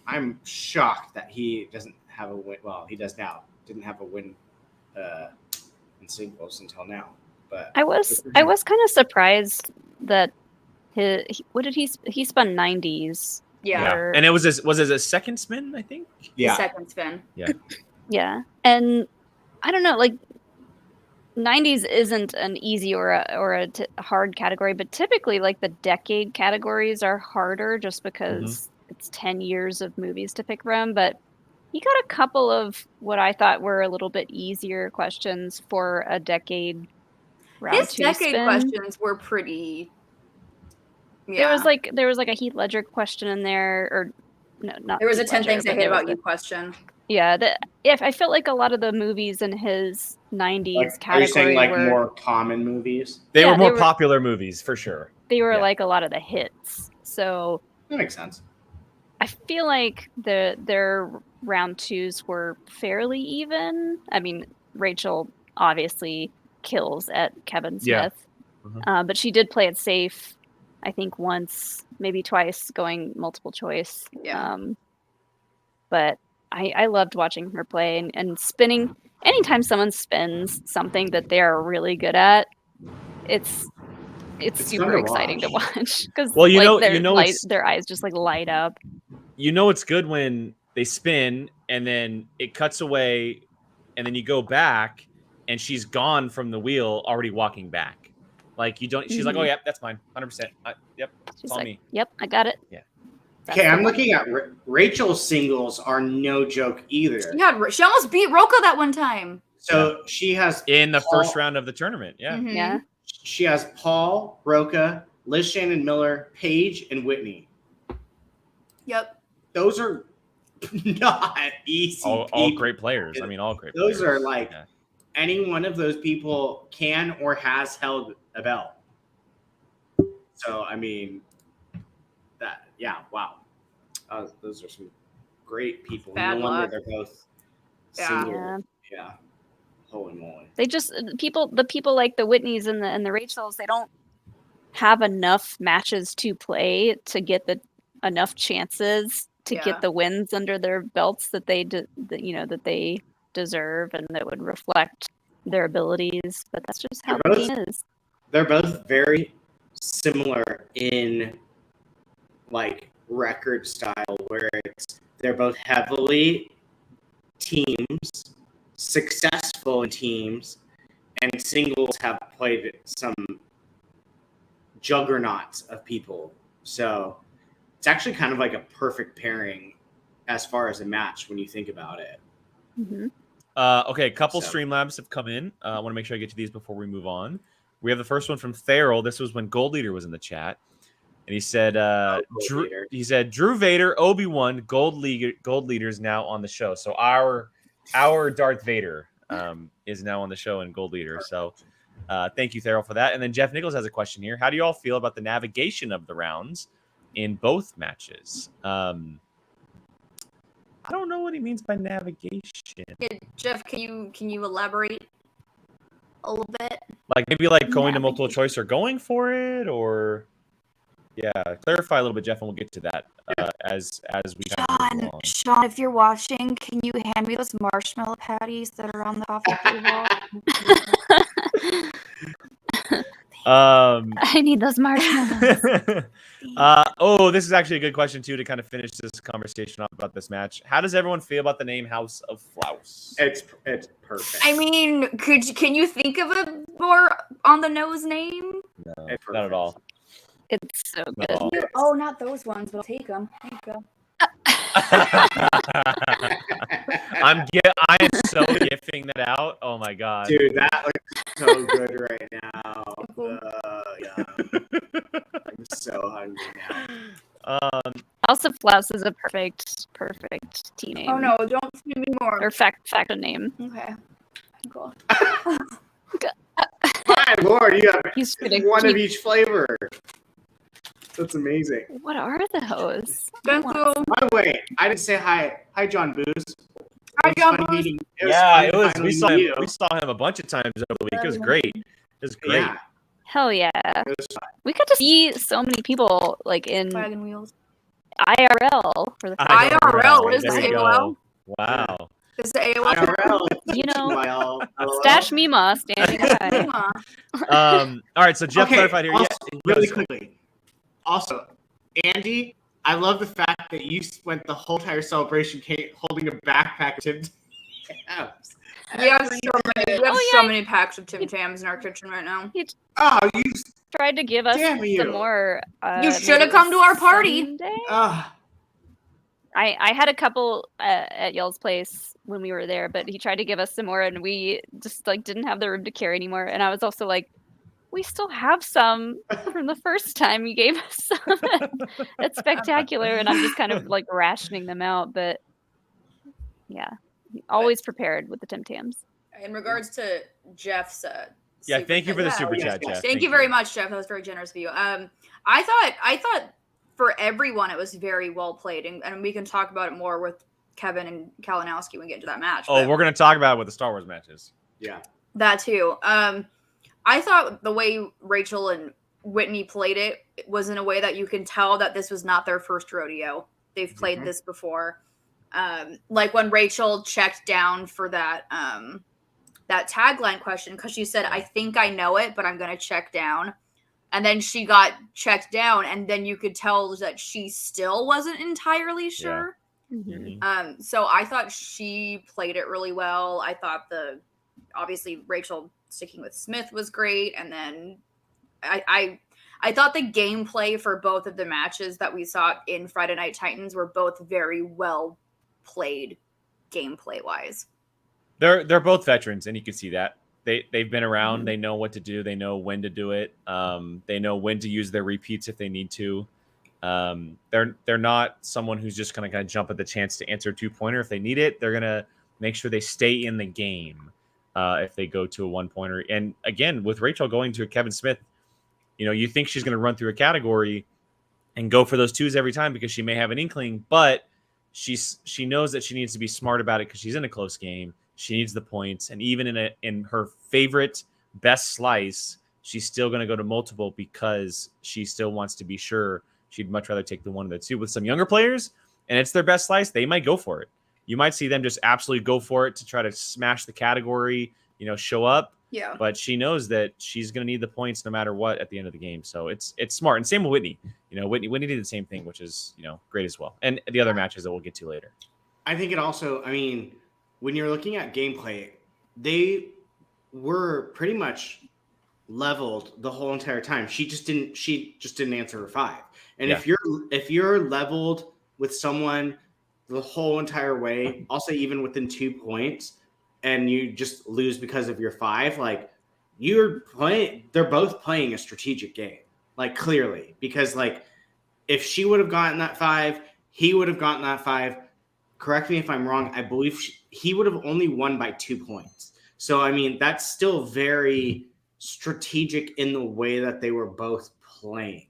I'm shocked that he doesn't have a win. Well, he does now. Didn't have a win in singles until now. But I was kind of surprised that he spun 90s. Yeah. And it was a second spin, I think. Yeah. Second spin. Yeah. Yeah. And I don't know, 90s isn't an easy or a hard category, but typically the decade categories are harder just because it's 10 years of movies to pick from. But He got a couple of what I thought were a little bit easier questions for a decade round His 2 decade spin. questions were pretty. Yeah. There was like a Heath Ledger question in there, or no, not. There was Heath a 10 Ledger, things I but hate there was about you question. Yeah, if I felt like a lot of the movies in his 90s Like, category are you saying like were more common movies? They were more popular movies for sure. They were Yeah. like a lot of the hits. So That makes sense. I feel like their round 2s were fairly even. I mean, Rachel obviously kills at Kevin Yeah. Smith, but she did play it safe. I think once, maybe twice, going multiple choice. Yeah. But I loved watching her play and spinning. Anytime someone spins something that they're really good at, it's super fun to exciting to watch because their eyes just like light up. You know it's good when they spin and then it cuts away, and then you go back and she's gone from the wheel, already walking back. Like you don't. She's like, oh yeah, that's mine, 100%. Yep, She's all like, me. yep, I got it. Yeah. Okay, I'm looking at Rachel's singles are no joke either. She almost beat Roka that one time. So she has in the first round of the tournament. Yeah. Mhm. Yeah. She has Paul, Roka, Liz Shannon Miller, Paige, and Whitney. Yep. Those are not easy. All great players. I mean, all great Those players. are like any one of those people can or has held a belt. So, I mean, wow. Those are some great people. Bad no wonder luck. they're both Yeah. single. Yeah. Holy moly. They just the people like the Whitneys and the Rachels, they don't have enough matches to play to get enough chances to get the wins under their belts that they that they deserve and that would reflect their abilities. But that's just how the game is. They're both very similar in like record style, where they're both heavily teams, successful in teams, and singles have played some juggernauts of people. So it's actually kind of like a perfect pairing as far as a match when you think about it. Mm-hmm. Okay, a couple Streamlabs have come in. I want to make sure I get to these before we move on. We have the first one from Therrell. This was when Gold Leader was in the chat. And he said, Drew Vader, Obi-Wan, Gold Leader's now on the show. So our Darth Vader is now on the show in Gold Leader. So thank you, Therrell, for that. And then Jeff Nichols has a question here. How do you all feel about the navigation of the rounds in both matches? I don't know what he means by navigation. Jeff, can you elaborate a little bit? Like maybe like going to multiple choice or going for it, or clarify a little bit, Jeff, and we'll get to that as we kind of move along. Sean, if you're watching, can you hand me those marshmallow patties that are on the coffee table? I need those marshmallows. This is actually a good question too to kind of finish this conversation off about this match. How does everyone feel about the name House of Flaus? It's perfect. I mean, can you think of a more on the nose name? No, not at all. It's so good. Oh, not those ones, but I'll take them. There you go. I am so gifting that out. Oh my god, dude, that looks so good right now. I'm so hungry now. House of Flaus is a perfect team name. Oh no, don't feed me more. Or fact name. Okay. Cool. My lord, you have one of each flavor. That's amazing. What are those? By the way, I didn't say hi. Hi, John Booze. Hi, John Booze. It was. We saw him a bunch of times over the week. It was great. It was great. Yeah. Hell yeah. We got to see so many people like in Wagon Wheels. IRL for the IRL. What is this, AOL? Wow. Is the AOL? Stash Mima standing by. All right, so Jeff clarified here. Also, really quickly. Also, Andy, I love the fact that you spent the whole entire celebration holding a backpack of Tim Tams. We have so many packs of Tim Tams in our kitchen right now. You tried to give us some more. You should have come to our party. I had a couple at y'all's place when we were there, but he tried to give us some more, and we just like didn't have the room to carry anymore. And I was also like, we still have some from the first time you gave us some. It's spectacular, and I'm just kind of like rationing them out. But yeah, always prepared with the Tim Tams. In regards to Jeff's yeah, thank you for the super chat, Jeff. Thank you very much, Jeff. That was very generous of you. I thought for everyone it was very well played, and we can talk about it more with Kevin and Kalinowski when we get into that match. Oh, we're gonna talk about it with the Star Wars matches. Yeah, that too. I thought the way Rachel and Whitney played it was in a way that you can tell that this was not their first rodeo. They've played this before. Like when Rachel checked down for that that tagline question, because she said, "I think I know it, but I'm gonna check down." And then she got checked down, and then you could tell that she still wasn't entirely sure. Mm-hmm. So I thought she played it really well. I thought obviously Rachel sticking with Smith was great, and then I thought the gameplay for both of the matches that we saw in Friday Night Titans were both very well played gameplay wise. They're both veterans, and you can see that. They've been around. They know what to do. They know when to do it. They know when to use their repeats if they need to. They're not someone who's just going to kind of jump at the chance to answer a 2-pointer if they need it. They're going to make sure they stay in the game if they go to a 1-pointer. And again, with Rachel going to a Kevin Smith, you think she's going to run through a category and go for those 2s every time because she may have an inkling, but she knows that she needs to be smart about it because she's in a close game. She needs the points, and even in her favorite best slice, she's still going to go to multiple because she still wants to be sure. She'd much rather take the 1 or the 2. With some younger players, and it's their best slice, they might go for it. You might see them just absolutely go for it to try to smash the category, show up. Yeah. But she knows that she's going to need the points no matter what at the end of the game. So it's smart. And same with Whitney. Whitney did the same thing, which is great as well. And the other matches that we'll get to later. I think it also. When you're looking at gameplay, they were pretty much leveled the whole entire time. She just didn't answer her 5. And if you're leveled with someone the whole entire way, I'll say even within 2 points, and you just lose because of your 5, like they're both playing a strategic game, like clearly, because like if she would have gotten that 5, he would have gotten that 5. Correct me if I'm wrong. I believe he would have only won by 2 points. So, that's still very strategic in the way that they were both playing.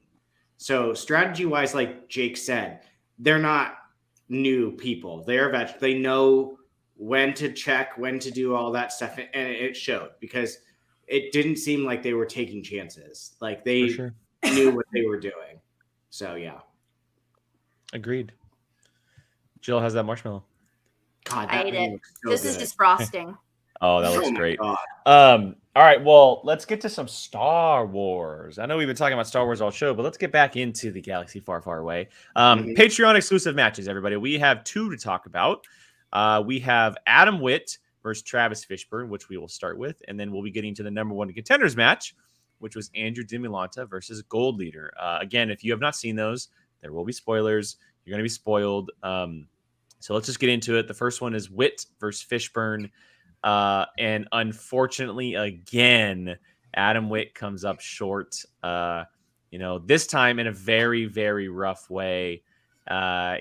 So, strategy-wise, like Jake said, they're not new people. They're veterans. They know when to check, when to do all that stuff. And it showed because it didn't seem like they were taking chances. Like they knew what they were doing. So, yeah. Agreed. Jill has that marshmallow. God, I ate it. So this good. is just frosting. Oh, that looks great. All right, well, let's get to some Star Wars. I know we've been talking about Star Wars all show, but let's get back into the galaxy far, far away. Patreon exclusive matches, everybody. We have 2 to talk about. We have Adam Witt versus Travis Fishburne, which we will start with, and then we'll be getting to the number 1 contenders match, which was Andrew Dimulanta versus Gold Leader. Again, if you have not seen those, there will be spoilers. You're going to be spoiled. So let's just get into it. The first one is Witt versus Fishburne. And unfortunately, again, Adam Witt comes up short. This time in a very, very rough way.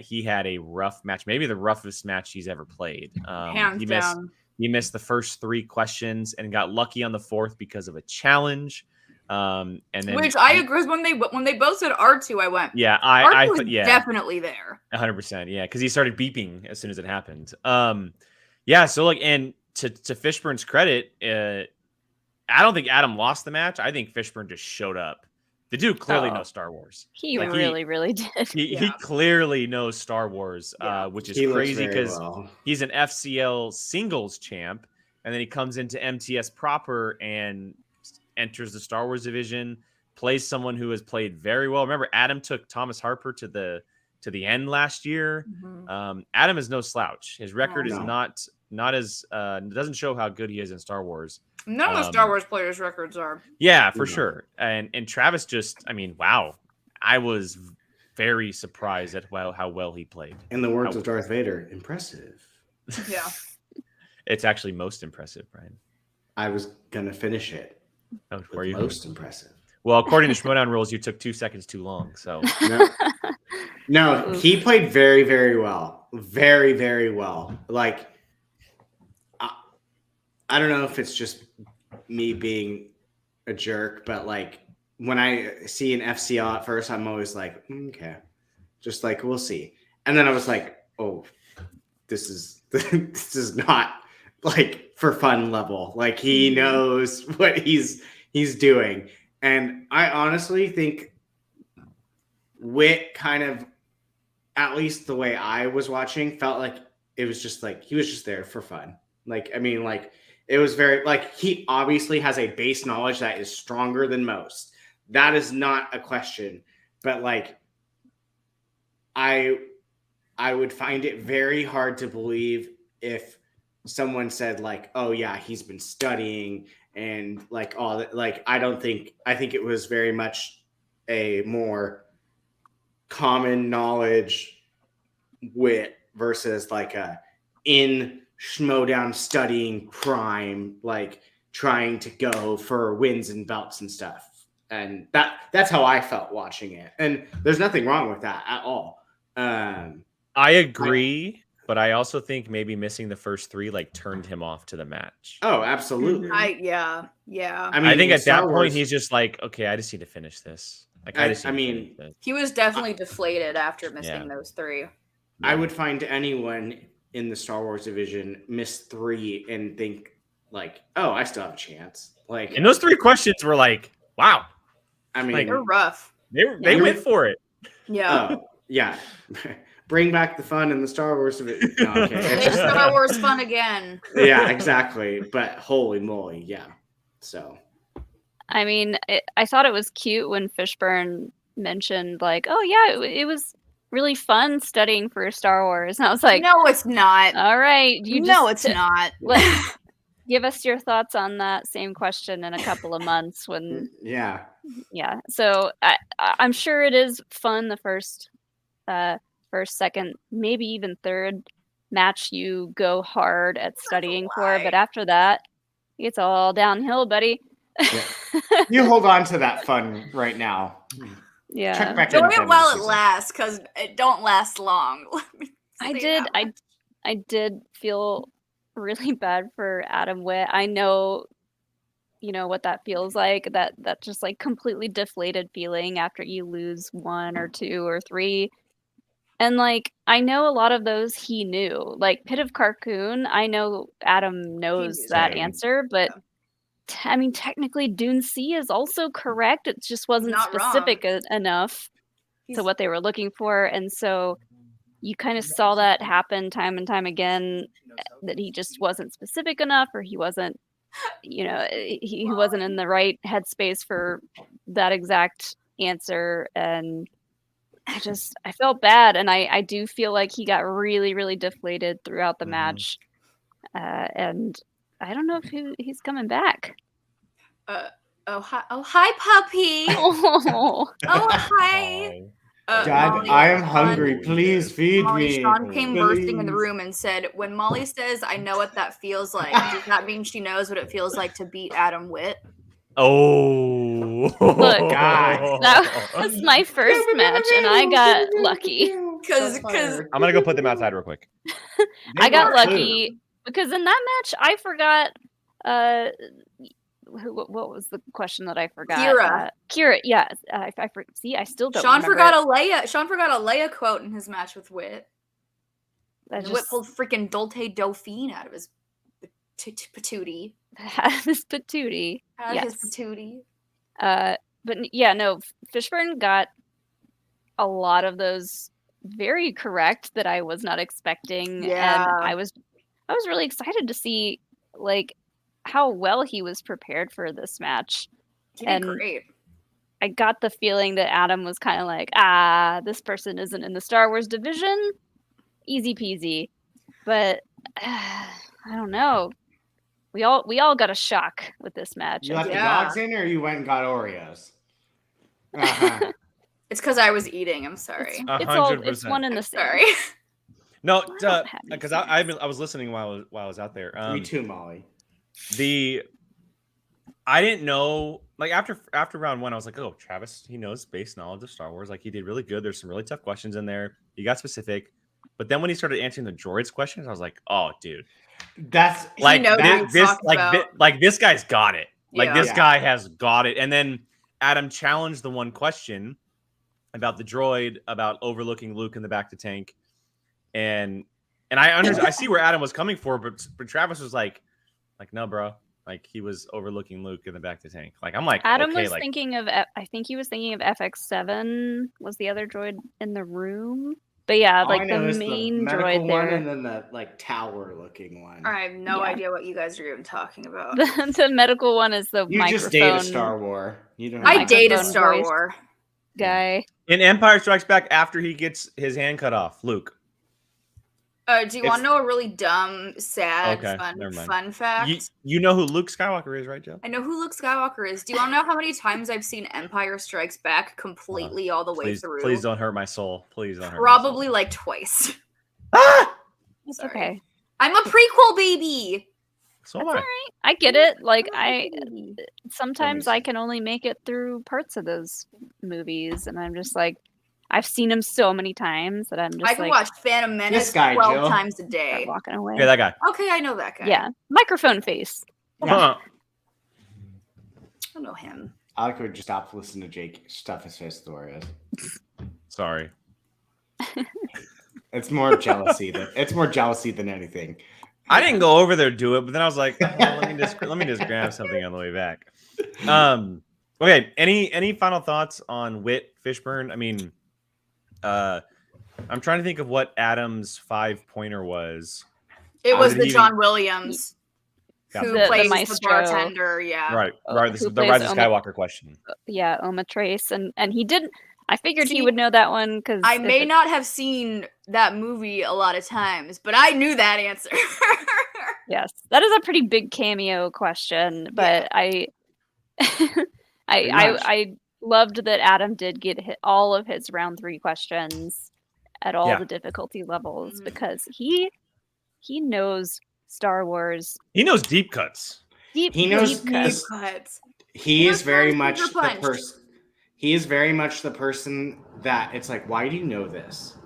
He had a rough match, maybe the roughest match he's ever played. Hands down. He missed the first 3 questions and got lucky on the 4th because of a challenge. And then which I agree when they both said R2, I went. Yeah, I was definitely there. 100%. Yeah, because he started beeping as soon as it happened. So and to Fishburne's credit, I don't think Adam lost the match. I think Fishburne just showed up. The dude clearly knows Star Wars. He really did. He clearly knows Star Wars, which is crazy because he's an FCL singles champ, and then he comes into MTS proper and enters the Star Wars division, plays someone who has played very well. Remember, Adam took Thomas Harper to the end last year. Adam is no slouch. His record is not as doesn't show how good he is in Star Wars. None of the Star Wars players' records are. Yeah, for sure. And Travis just, wow. I was very surprised at how well he played. In the words of Darth Vader, impressive. Yeah. It's actually most impressive, Brian. I was gonna finish it. Oh, were you? Most impressive. Well, according to Schmoedown rules, you took 2 seconds too long. So no, he played very, very well. Very, very well. Like, I don't know if it's just me being a jerk, but like when I see an FCL at first, I'm always like, okay, just like we'll see. And then I was like, oh, this is not like for fun level. Like he knows what he's doing. And I honestly think Whit kind of, at least the way I was watching, felt like it was just like he was just there for fun. Like, I mean, like it was very like he obviously has a base knowledge that is stronger than most. That is not a question. But like I would find it very hard to believe if someone said like, oh yeah, he's been studying and like all that. Like, I think it was very much a more common knowledge Wit versus like a in Schmoedown studying prime, like trying to go for wins and belts and stuff. And that's how I felt watching it. And there's nothing wrong with that at all. I agree, but I also think maybe missing the first 3 like turned him off to the match. Oh, absolutely. Yeah. I mean, I think at that Wars, point he's just like, okay, I just need to finish this. Like, he was definitely deflated after missing those 3. I would find anyone in the Star Wars division miss 3 and think like, oh, I still have a chance. Like, and those 3 questions were like, wow. I mean, like, they're rough. They went for it. Yeah. Oh, yeah. Bring back the fun in the Star Wars division. No, okay. It's Star Wars fun again. Yeah, exactly. But holy moly, yeah. So, I mean, I thought it was cute when Fishburne mentioned like, oh yeah, it was really fun studying for Star Wars. And I was like, no, it's not. All right, it's not. Give us your thoughts on that same question in a couple of months when. Yeah. So I'm sure it is fun the first, second, maybe even third match you go hard at studying for, but after that, it's all downhill, buddy. Yeah. You hold on to that fun right now. Yeah. Check back enjoy it while it lasts, because it don't last long. I did feel really bad for Adam Witt. I know, what that feels like, that just like completely deflated feeling after you lose 1 or 2 or 3. And like, I know a lot of those he knew, like Pit of Carcoon. I know Adam knows that answer, but I mean, technically Dune C is also correct. It just wasn't specific enough to what they were looking for. And so you kind of saw that happen time and time again, that he just wasn't specific enough, or he wasn't, he wasn't in the right headspace for that exact answer. And I felt bad. And I do feel like he got really, really deflated throughout the match. And I don't know if he's coming back. Hi, puppy. Oh, hi. Dad, Molly, I am hungry. Please feed me. Sean came bursting in the room and said, when Molly says, I know what that feels like, does that mean she knows what it feels like to beat Adam Witt? Oh. Look, that was my first match, and I got lucky. Because I'm going to go put them outside real quick. I got lucky because in that match, I forgot... what was the question that I forgot? Kira, yeah. I still don't. Sean forgot a Leia quote in his match with Whit. Whit pulled freaking Dulce Dauphine out of his patootie. His patootie. His patootie. But yeah, no. Fishburne got a lot of those very correct that I was not expecting, and I was really excited to see like how well he was prepared for this match. He did great. I got the feeling that Adam was kind of like, this person isn't in the Star Wars division. Easy peasy. But I don't know. We all got a shock with this match. You let the dogs in, or you went and got Oreos? Uh-huh. It's because I was eating. I'm sorry. It's one in the same. Sorry. No, because I was listening while I was out there. Me too, Molly. I didn't know, like after round 1, I was like, oh, Travis, he knows base knowledge of Star Wars. Like he did really good. There's some really tough questions in there. He got specific, but then when he started answering the droids questions, I was like, oh, dude, that's like this guy's got it. Like this guy has got it. And then Adam challenged the one question about the droid about overlooking Luke in the back of the tank, and I see where Adam was coming for, but Travis was like no, bro. Like he was overlooking Luke in the back of the tank. Like I'm like Adam okay, was thinking of. I think he was thinking of FX7 was the other droid in the room. But yeah, like the main droid one there, and then the like tower looking one. I have no idea what you guys are even talking about. The medical one is the you microphone. just date a Star Wars. You don't. I date a Star Wars guy. In Empire Strikes Back, after he gets his hand cut off, Luke. Do you want to know a really dumb, sad, fun fact? You know who Luke Skywalker is, right, Joe? I know who Luke Skywalker is. Do you want to know how many times I've seen Empire Strikes Back completely all the way through? Please don't hurt my soul. Please don't hurt Probably like twice. Ah! It's okay. I'm a prequel baby. So That's all right. I get it. Like sometimes I can only make it through parts of those movies, and I'm just like, I've seen him so many times that I'm just I can watch Phantom Menace 12 times a day. Walking away. Yeah, that guy. Okay, I know that guy. Yeah, microphone face. Yeah. I don't know him. I could just stop listening to Jake stuff his face story. Sorry. It's more jealousy than anything. I didn't go over there to do it, but then I was like, oh, let me just grab something on the way back. Okay. Any final thoughts on Whit Fishburne? I mean, I'm trying to think of what Adam's 5-pointer was. It was the John Williams who plays the bartender. Yeah, right. The Rise of Skywalker question. Yeah, Oma Trace, and he didn't. I figured he would know that one because I may not have seen that movie a lot of times, but I knew that answer. Yes, that is a pretty big cameo question, but I loved that Adam did get all of his round 3 questions at all the difficulty levels because he knows Star Wars. He knows deep cuts. He knows deep cuts. He is very much the person. He is very much the person that it's like, why do you know this?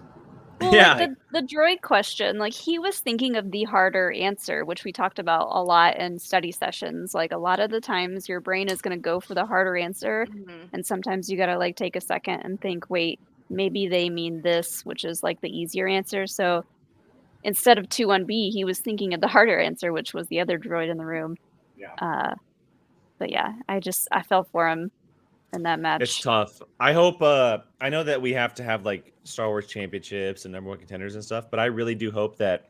Well, like the droid question, like he was thinking of the harder answer, which we talked about a lot in study sessions. Like a lot of the times your brain is going to go for the harder answer. And sometimes you got to like take a second and think, wait, maybe they mean this, which is like the easier answer. So instead of 2-1B, he was thinking of the harder answer, which was the other droid in the room. Yeah. But yeah, I fell for him in that match. It's tough. I hope I know that we have to have like Star Wars championships and #1 contenders and stuff, but I really do hope that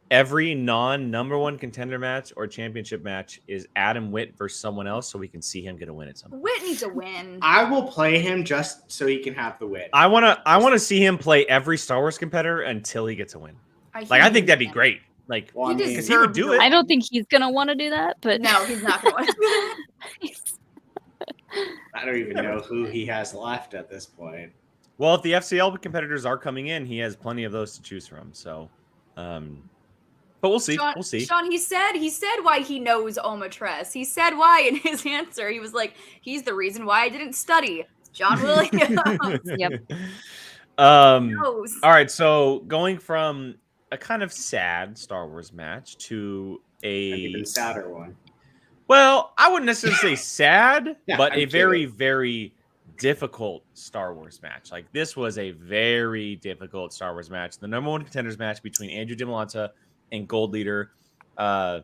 every non-#1 contender match or championship match is Adam Whit versus someone else so we can see him get a win at some point. Whit needs a win. I will play him just so he can have the win. I want to see him play every Star Wars competitor until he gets a win. I think that'd be great. Like, because he would do it. I don't think he's gonna want to do that, but no, he's not gonna want to do that. I don't even know who he has left at this point. Well, if the FCL competitors are coming in, he has plenty of those to choose from. So, but we'll see. We'll see. Sean, he said why he knows Oma Tress. He said why in his answer. He was like, he's the reason why I didn't study. John Williams. Yep. All right. So going from a kind of sad Star Wars match to an even sadder one. Well, I wouldn't necessarily say sad, but a very, very difficult Star Wars match. Like this was a very difficult Star Wars match. The #1 contenders match between Andrew DiMolanta and Gold Leader. The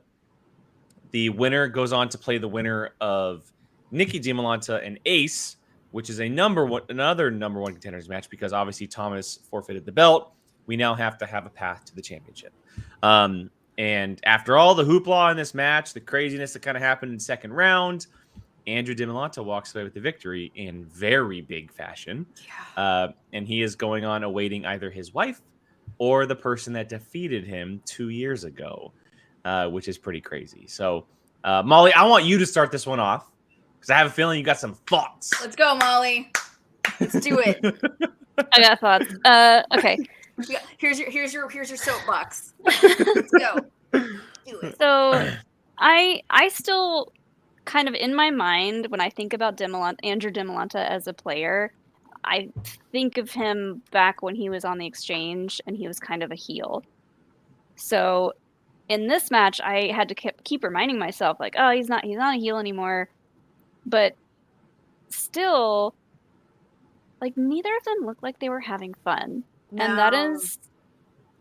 winner goes on to play the winner of Nikki DiMolanta and Ace, which is another #1 contenders match because obviously Thomas forfeited the belt. We now have to have a path to the championship. And after all the hoopla in this match, the craziness that kind of happened in the second round, Andrew DiMolanta walks away with the victory in very big fashion. Yeah. And he is going on awaiting either his wife or the person that defeated him 2 years ago, which is pretty crazy. So, Molly, I want you to start this one off because I have a feeling you got some thoughts. Let's go, Molly. Let's do it. I got thoughts. Okay. Here's your soapbox. Let's go. Do it. So I still kind of in my mind when I think about Andrew Demolanta as a player, I think of him back when he was on the exchange and he was kind of a heel. So in this match, I had to keep reminding myself, like, oh, he's not a heel anymore. But still, like, neither of them looked like they were having fun. No. And that is...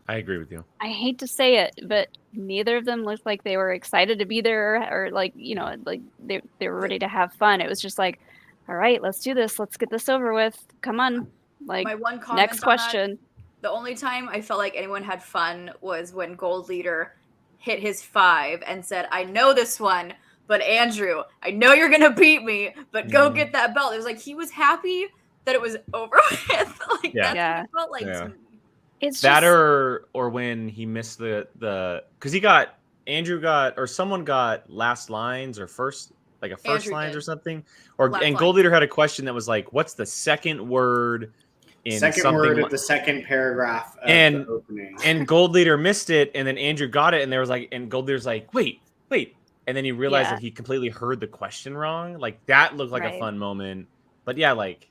I agree with you. I hate to say it, but neither of them looked like they were excited to be there or like, you know, like they were ready to have fun. It was just like, all right, let's do this. Let's get this over with. Come on. Like, my one comment next question. The only time I felt like anyone had fun was when Gold Leader hit his 5 and said, I know this one, but Andrew, I know you're going to beat me, but go get that belt. It was like he was happy that it was over with. Like, that's what it felt like to me. It's that just... or when he missed the because someone got last lines or first lines or something, and Gold Leader had a question that was like, what's the second word in second word of the second paragraph of the opening, and Gold Leader missed it, and then Andrew got it, and there was like, and Gold Leader's like, wait, and then he realized that he completely heard the question wrong. Like, that looked like a fun moment, but yeah, like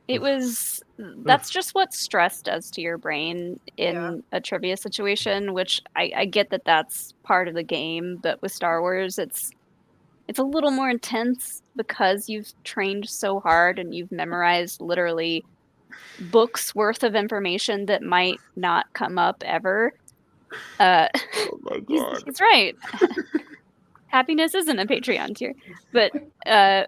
it was... That's just what stress does to your brain in a trivia situation, which I get that that's part of the game, but with Star Wars, it's a little more intense because you've trained so hard and you've memorized literally books worth of information that might not come up ever. Oh my God. He's right. Happiness isn't a Patreon tier. But I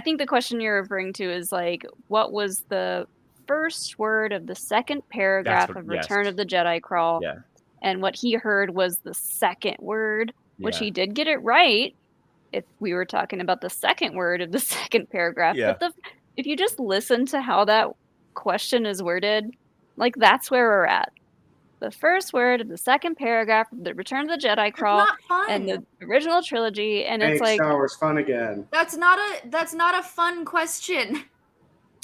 think the question you're referring to is like, what was the first word of the second paragraph of Return of the Jedi Crawl? Yeah. And what he heard was the second word, which he did get it right if we were talking about the second word of the second paragraph. Yeah. But if you just listen to how that question is worded, like, that's where we're at. The first word of the second paragraph of the Return of the Jedi Crawl and the original trilogy, and it's like, Star Wars fun again. That's not a fun question.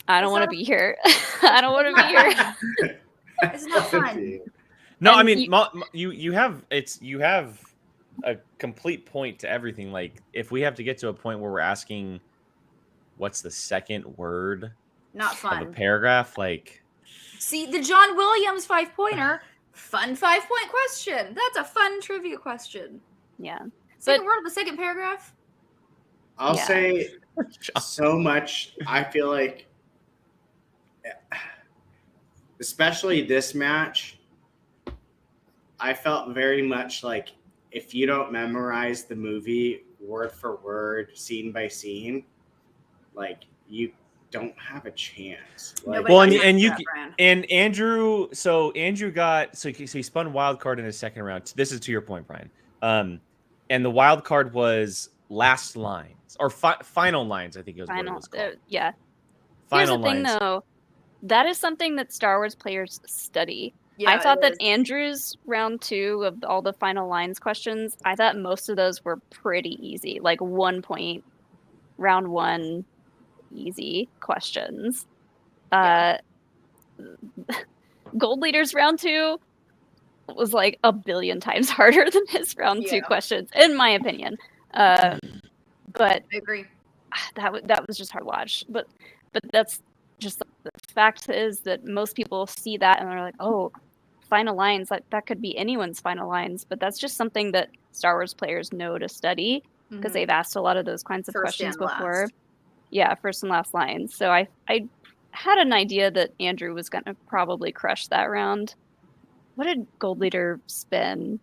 I don't want to be here. I don't want to be here. It's not fun. No, And I mean, you have a complete point to everything. Like, if we have to get to a point where we're asking, what's the second word? Not fun. Of a paragraph, like. See, the John Williams 5-pointer, fun 5-point question. That's a fun trivia question. Yeah. Second word of the second paragraph. I'll say so much. I feel like, especially this match, I felt very much like if you don't memorize the movie word for word, scene by scene, like, you don't have a chance. Like, well, and Andrew, so Andrew got so he spun wild card in his second round. This is to your point, Brian. And the wild card was last lines or final lines. I think it was what it was called. Yeah. Final Here's the thing, lines. though. That is something that Star Wars players study. Yeah, I thought that Andrew's round 2 of all the final lines questions, I thought most of those were pretty easy, like 1 point, round 1, easy questions. Gold Leader's round 2 was like a billion times harder than his round 2 questions, in my opinion. But I agree. That was just hard to watch. But that's just the fact is that most people see that and they're like, oh, final lines, that could be anyone's final lines. But that's just something that Star Wars players know to study because they've asked a lot of those kinds of questions before. Last. Yeah, first and last lines. So I had an idea that Andrew was going to probably crush that round. What did Gold Leader spin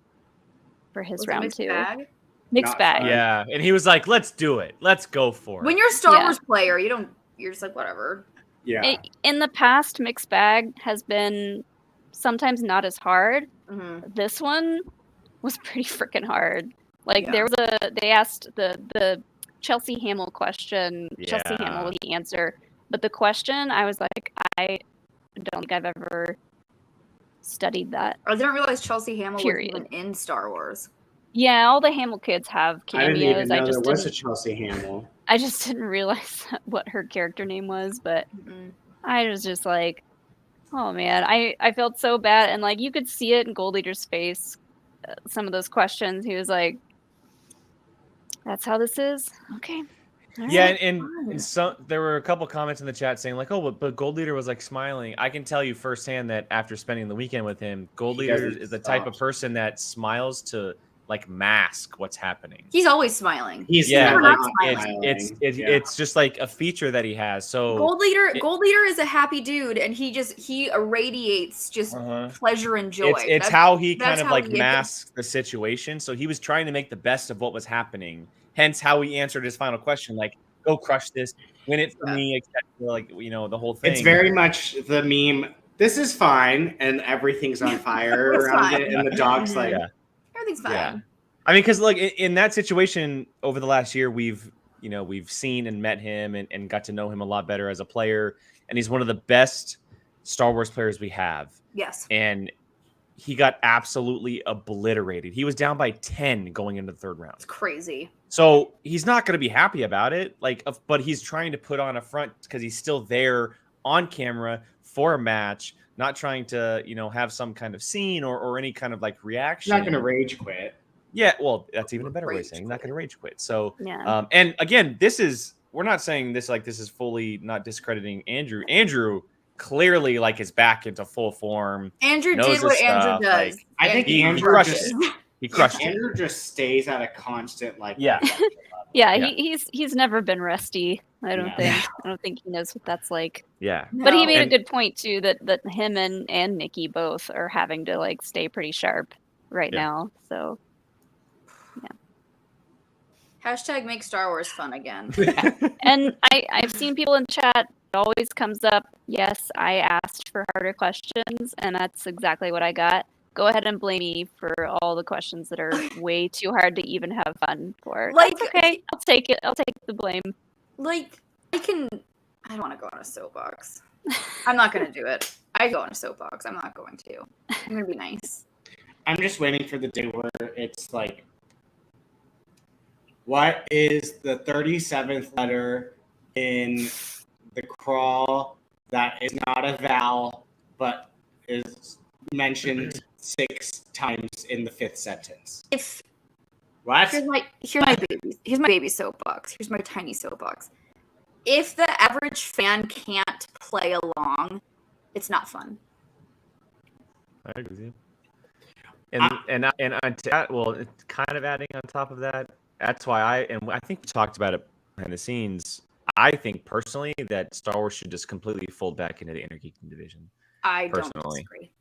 for his round 2? Mixed bag. Yeah, and he was like, let's do it. Let's go for it. When you're a Star Wars player, you're just like, whatever. Yeah. In the past, mixed bag has been sometimes not as hard. Mm-hmm. This one was pretty freaking hard. Like they asked the Chelsea Hamill question. Yeah. Chelsea Hamill was the answer. But the question, I was like, I don't think I've ever studied that. I didn't realize Chelsea Hamill was even in Star Wars. Yeah, all the Hamill kids have cameos. I didn't even know there was a Chelsea Hamill. I just didn't realize what her character name was, but I was just like, oh man, I felt so bad, and like you could see it in Gold Leader's face. Some of those questions, he was like, "That's how this is." Okay. All Yeah, right. and some there were a couple comments in the chat saying like, "Oh, but Gold Leader was like smiling." I can tell you firsthand that after spending the weekend with him, Gold He Leader doesn't is the type stop. of person that smiles to like mask what's happening. He's always smiling. He's Yeah, never like not smiling. it's just like a feature that he has. So Gold Leader is a happy dude, and he irradiates just pleasure and joy. It's how he kind of how like he is. masks the situation. So he was trying to make the best of what was happening. Hence how he answered his final question, like, "Go crush this, win it for me," etc. Like, you know, the whole thing. It's very much the meme. This is fine, and everything's on fire It's around fine. it, and the dog's like, Everything's fine. Yeah. I mean, because like in that situation over the last year, we've seen and met him and got to know him a lot better as a player, and he's one of the best Star Wars players we have. Yes. And he got absolutely obliterated. He was down by 10 going into the third round. It's crazy. So he's not going to be happy about it. Like, but he's trying to put on a front because he's still there on camera for a match, not trying to, have some kind of scene or any kind of like reaction. he's not going to rage quit. Yeah, well, that's even a better way of saying not going to rage quit. So, Yeah. And again, we're not saying this like this is fully not discrediting Andrew. Andrew clearly like is back into full form. Andrew knows did what his Andrew stuff, does. like, I think he Andrew crushed just, it. He crushed it. Andrew just stays at a constant like. Yeah. Yeah, Yeah. he's never been rusty. I don't Yeah. think. I don't think he knows what that's like. Yeah. But he made And- a good point too that him and Nikki both are having to like stay pretty sharp right Yeah. now. So Hashtag make Star Wars fun again. and I've seen people in chat, it always comes up, yes, I asked for harder questions, and that's exactly what I got. Go ahead and blame me for all the questions that are way too hard to even have fun for. Like- That's okay. I'll take it. I'll take the blame. Like, I don't want to go on a soapbox. I'm not going to do it. I go on a soapbox. I'm not going to. I'm going to be nice. I'm just waiting for the day where it's like, what is the 37th letter in the crawl that is not a vowel but is mentioned 6 times in the 5th sentence? What? Here's my baby soapbox. Here's my tiny soapbox. If the average fan can't play along, it's not fun. I agree with you. And well, kind of adding on top of that, that's why I think we talked about it behind the scenes. I think personally that Star Wars should just completely fold back into the Innergeekdom Division. I don't Personally. disagree.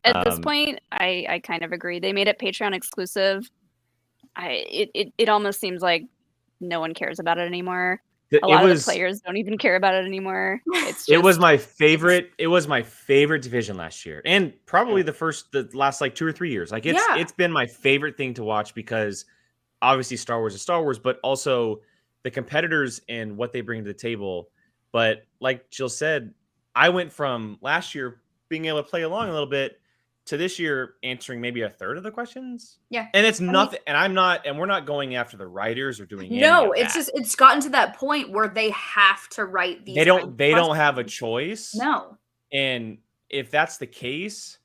At this point, I kind of agree. They made it Patreon exclusive. It almost seems like no one cares about it anymore. A lot of the players don't even care about it anymore. It's just, it was my favorite. It was my favorite division last year, and probably the last like 2 or 3 years. Like it's been my favorite thing to watch because obviously Star Wars is Star Wars, but also the competitors and what they bring to the table. But like Jill said, I went from last year being able to play along a little bit to this year answering maybe a third of the questions. Yeah. And it's nothing. And we're not going after the writers or doing No, any of it's that. just it's gotten to that point where they have to write these. They don't have a choice. No. And if that's the case,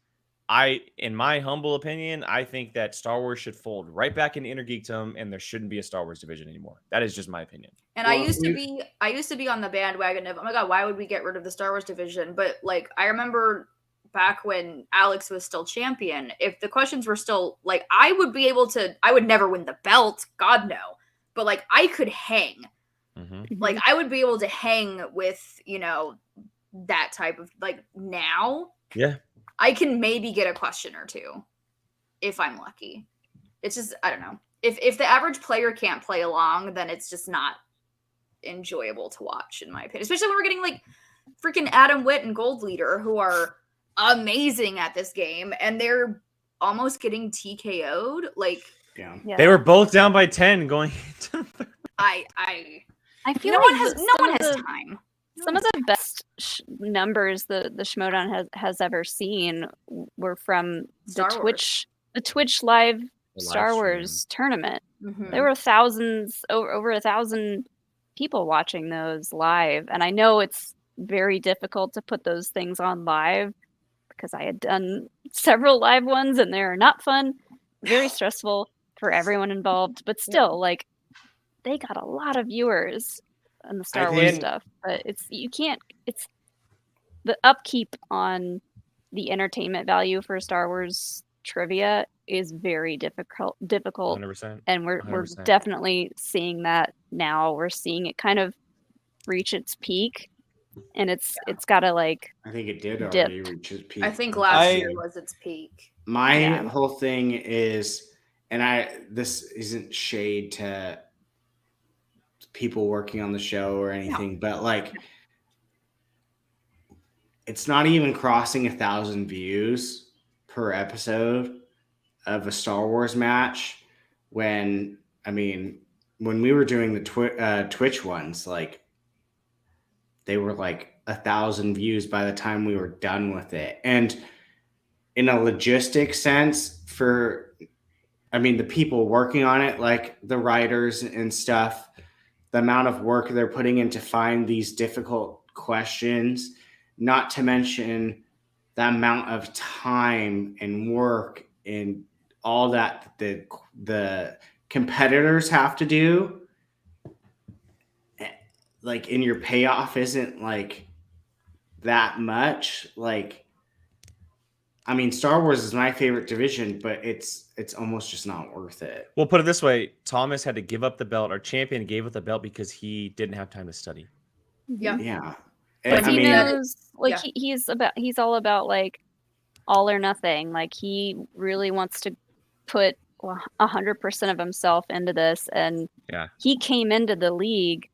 in my humble opinion, I think that Star Wars should fold right back into Innergeekdom, and there shouldn't be a Star Wars division anymore. That is just my opinion. And I used to be on the bandwagon of, oh my god, why would we get rid of the Star Wars division? But like I remember back when Alex was still champion, if the questions were still like, I would never win the belt, God no. But like I could hang. Mm-hmm. Like I would be able to hang with, that type of like now. Yeah. I can maybe get a question or two if I'm lucky. It's just, I don't know. If the average player can't play along, then it's just not enjoyable to watch, in my opinion. Especially when we're getting like freaking Adam Witt and Gold Leader, who are amazing at this game, and they're almost getting TKO'd. Like, yeah. They were both down by 10 going into the I feel no like one has time. Some of the best numbers the Schmoedown has ever seen were from the Twitch live Star Wars tournament. Mm-hmm. There were over 1,000 people watching those live, and I know it's very difficult to put those things on live because I had done several live ones and they're not fun, very stressful for everyone involved, but still, like, they got a lot of viewers on the Star Wars stuff, but it's the upkeep on the entertainment value for Star Wars trivia is very difficult, 100%. and we're 100%. definitely seeing that now. We're seeing it kind of reach its peak, and it's gotta, like, I think it did dip. already reach its peak. I think last year was its peak. My whole thing is, and this isn't shade to people working on the show or anything, but like, it's not even crossing 1,000 views per episode of a Star Wars match. When we were doing the Twitch ones, like, they were like 1,000 views by the time we were done with it. And in a logistic sense, for the people working on it, like the writers and stuff, the amount of work they're putting in to find these difficult questions, not to mention the amount of time and work and all that the competitors have to do, like, and your payoff isn't like that much. Like, Star Wars is my favorite division, but it's almost just not worth it. We'll put it this way: Thomas had to give up the belt. Our champion gave up the belt because he didn't have time to study. Yeah. But he knows, like, he's all about, like, all or nothing. Like, he really wants to put 100% of himself into this, and he came into the league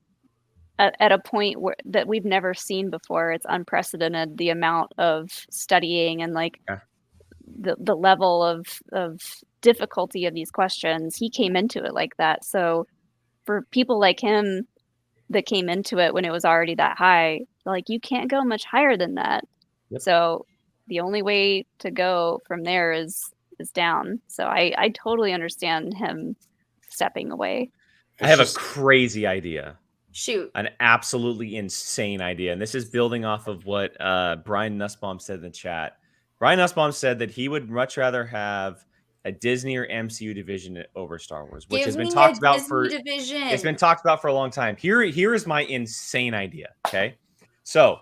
at a point that we've never seen before. It's unprecedented, the amount of studying and, like, the level of difficulty of these questions. He came into it like that. So for people like him that came into it when it was already that high, like, you can't go much higher than that. So the only way to go from there is down. So I totally understand him stepping away. I have a crazy idea. Shoot. An absolutely insane idea. And this is building off of what Brian Nussbaum said in the chat. Brian Nussbaum said that he would much rather have a Disney or MCU division over Star Wars, which has been talked about it's been talked about for a long time. Here is my insane idea. Okay. So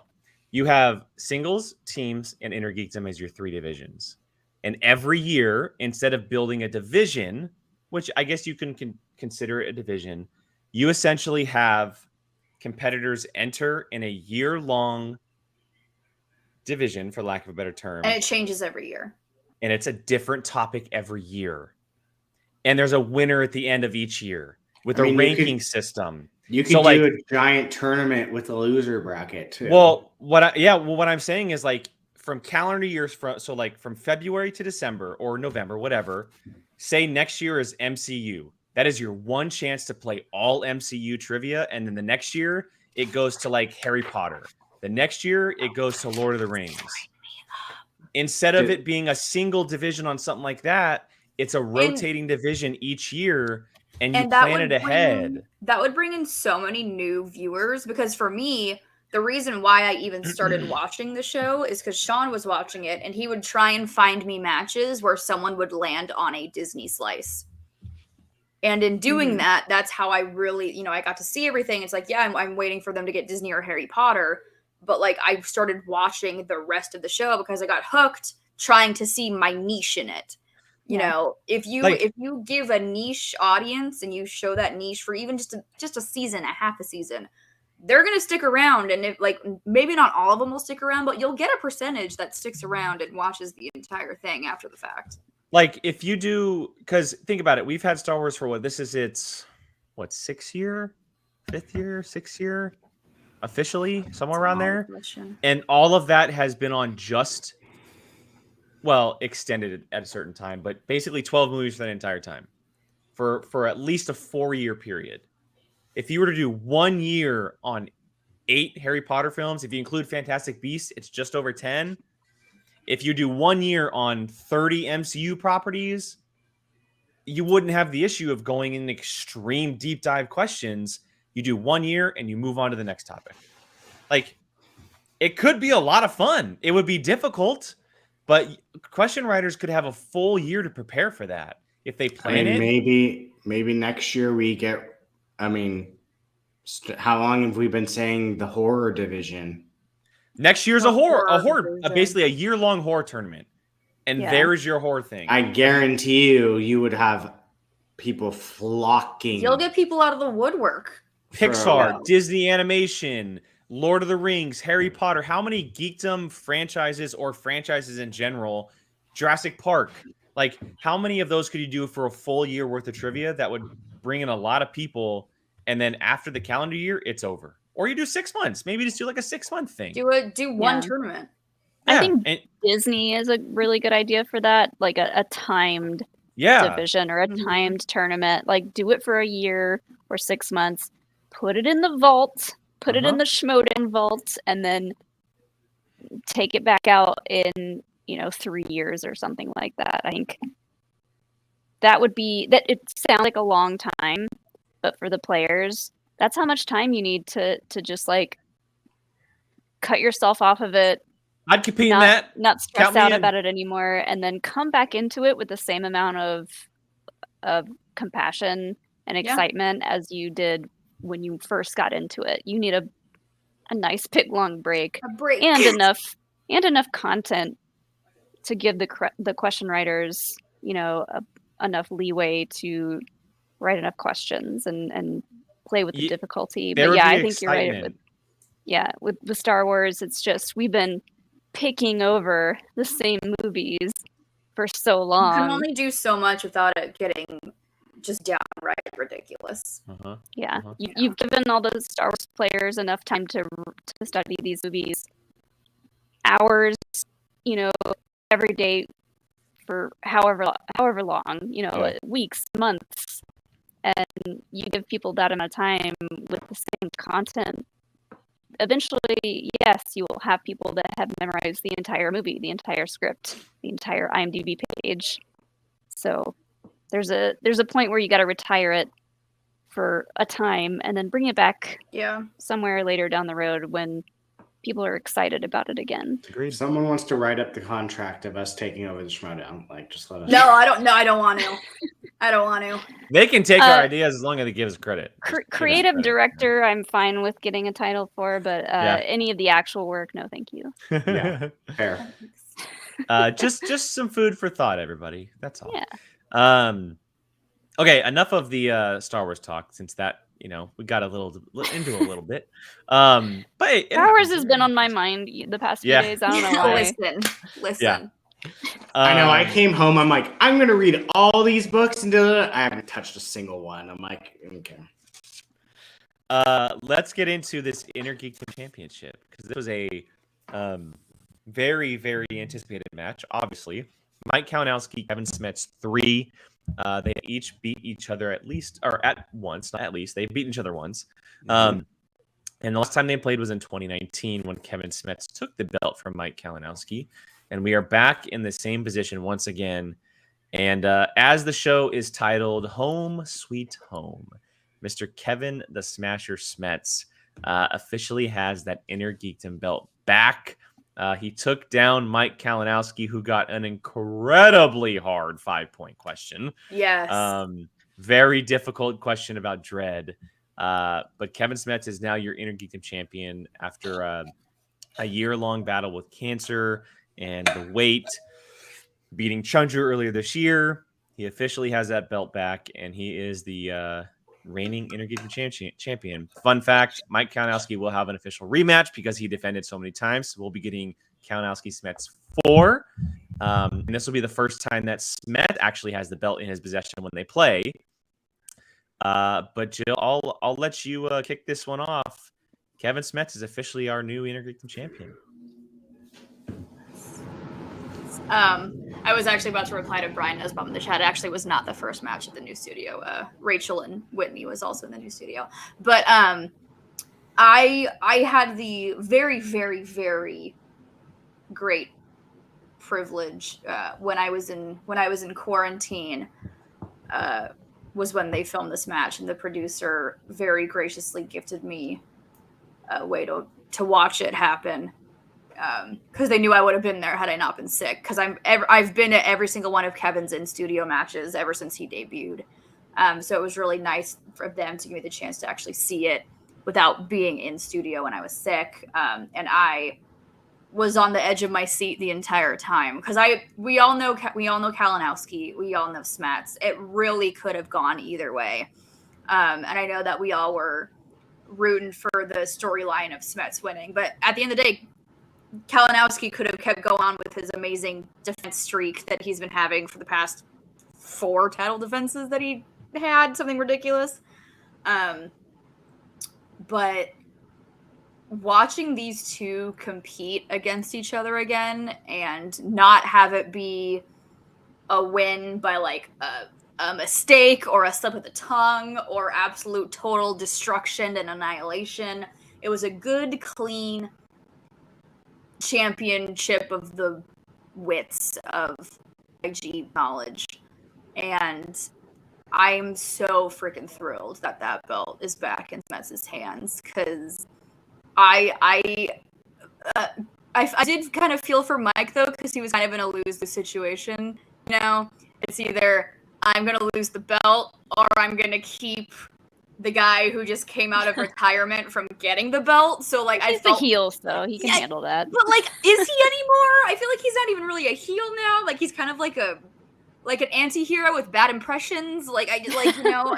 you have singles, teams, and Innergeekdom as your 3 divisions. And every year, instead of building a division, which I guess you can consider it a division, you essentially have competitors enter in a year-long division, for lack of a better term. And it changes every year. And it's a different topic every year. And there's a winner at the end of each year with a ranking system. You could do a giant tournament with a loser bracket too. Well, what I'm saying is, like, from calendar years, from February to December or November, whatever, say next year is MCU. That is your one chance to play all MCU trivia. And then the next year it goes to, like, Harry Potter. The next year it goes to Lord of the Rings. Instead of it being a single division on something like that, it's a rotating division each year, and you plan it ahead. That would bring in so many new viewers, because for me, the reason why I even started watching the show is because Sean was watching it, and he would try and find me matches where someone would land on a Disney slice. And in doing that, that's how I really, I got to see everything. It's like, I'm waiting for them to get Disney or Harry Potter. But, like, I started watching the rest of the show because I got hooked trying to see my niche in it. You know, if you give a niche audience and you show that niche for even just a season, a half a season, they're going to stick around. And if, like, maybe not all of them will stick around, but you'll get a percentage that sticks around and watches the entire thing after the fact. Like, if you do, because think about it, we've had Star Wars for its 6th year, officially, somewhere around there. And all of that has been on extended at a certain time, but basically 12 movies for that entire time for at least a 4-year period. If you were to do 1 year on 8 Harry Potter films, if you include Fantastic Beasts, it's just over 10. If you do 1 year on 30 MCU properties, you wouldn't have the issue of going in extreme deep dive questions. You do 1 year and you move on to the next topic. Like, it could be a lot of fun. It would be difficult, but question writers could have a full year to prepare for that if they plan it. Maybe next year we get. I mean, how long have we been saying the horror division? Next year's a horror, basically a year-long horror tournament, and there is your horror thing. I guarantee you would have people flocking. You'll get people out of the woodwork. Pixar, Disney Animation, Lord of the Rings, Harry Potter. How many Geekdom franchises or franchises in general? Jurassic Park. Like, how many of those could you do for a full year worth of trivia that would bring in a lot of people? And then after the calendar year, it's over. Or you do 6 months. Maybe just do like a 6-month thing. Do one tournament. I think Disney is a really good idea for that. Like a timed division or a timed tournament. Like, do it for a year or 6 months. Put it in the vault. Put it in the Schmoedown vault, and then take it back out in 3 years or something like that. I think that would be that. It sounds like a long time, but for the players, that's how much time you need to just like cut yourself off of it. I'd compete in that. Not stress out about it anymore, and then come back into it with the same amount of compassion and excitement as you did when you first got into it. You need a nice big long break, and enough content to give the question writers, enough leeway to write enough questions and play with the difficulty. But I think you're right. With Star Wars, it's just we've been picking over the same movies for so long. You can only do so much without it getting just downright ridiculous. You've given all the Star Wars players enough time to study these movies, hours, every day for however long, weeks, months, and you give people that amount of time with the same content. Eventually, yes, you will have people that have memorized the entire movie, the entire script, the entire IMDb page. So there's a point where you got to retire it for a time and then bring it back somewhere later down the road when people are excited about it again. Agreed. Someone wants to write up the contract of us taking over the Schmoedown. Like, just let us. No, I don't want to. I don't want to. They can take our ideas as long as they give us credit. Creative director, I'm fine with getting a title for, but any of the actual work, no, thank you. Fair. Just some food for thought, everybody. That's all. Yeah. Okay, enough of the Star Wars talk, since that we got into a little bit. But Star Wars has been on my mind the past few days. I don't know why. Listen. Yeah. I know. I came home. I'm like, I'm gonna read all these books and do it. I haven't touched a single one. I'm like, okay. Let's get into this Innergeekdom Championship, because this was a very, very anticipated match. Obviously, Mike Kalinowski, Kevin Smets III. They each beat each other at once. Not at least. They've beaten each other once. And the last time they played was in 2019 when Kevin Smets took the belt from Mike Kalinowski. And we are back in the same position once again. And as the show is titled Home Sweet Home, Mr. Kevin the Smasher Smets officially has that Innergeekdom belt back. He took down Mike Kalinowski, who got an incredibly hard 5-point question. Yes. Very difficult question about dread. But Kevin Smets is now your Innergeekdom champion after a year-long battle with cancer and the weight, beating Chunju earlier this year. He officially has that belt back, and he is the reigning Innergeekdom champion. Fun fact, Mike Kalinowski will have an official rematch because he defended so many times. So we'll be getting Kalinowski Smets 4. And this will be the first time that Smet actually has the belt in his possession when they play. But Jill, I'll let you kick this one off. Kevin Smets is officially our new Innergeekdom champion. I was actually about to reply to Brian Nesbaum in the chat. It actually was not the first match at the new studio. Rachel and Whitney was also in the new studio. But I had the very, very, very great privilege when I was in quarantine was when they filmed this match, and the producer very graciously gifted me a way to watch it happen. because they knew I would have been there had I not been sick. Because I've been at every single one of Kevin's in-studio matches ever since he debuted. So it was really nice for them to give me the chance to actually see it without being in studio when I was sick. And I was on the edge of my seat the entire time because we all know Kalinowski, we all know Smets. It really could have gone either way. And I know that we all were rooting for the storyline of Smets winning, but at the end of the day, Kalinowski could have kept going on with his amazing defense streak that he's been having for the past 4 title defenses that he had, something ridiculous. But watching these two compete against each other again and not have it be a win by like a mistake or a slip of the tongue or absolute total destruction and annihilation. It was a good, clean championship of the wits of IG knowledge. And I'm so freaking thrilled that that belt is back in Smets' hands because I did kind of feel for Mike though because he was kind of in a lose the situation. You know, it's either I'm gonna lose the belt or I'm gonna keep the guy who just came out of retirement from getting the belt. So like he's the heel, so he can handle that. But like, is he anymore? I feel like he's not even really a heel now. Like he's kind of like an anti-hero with bad impressions. I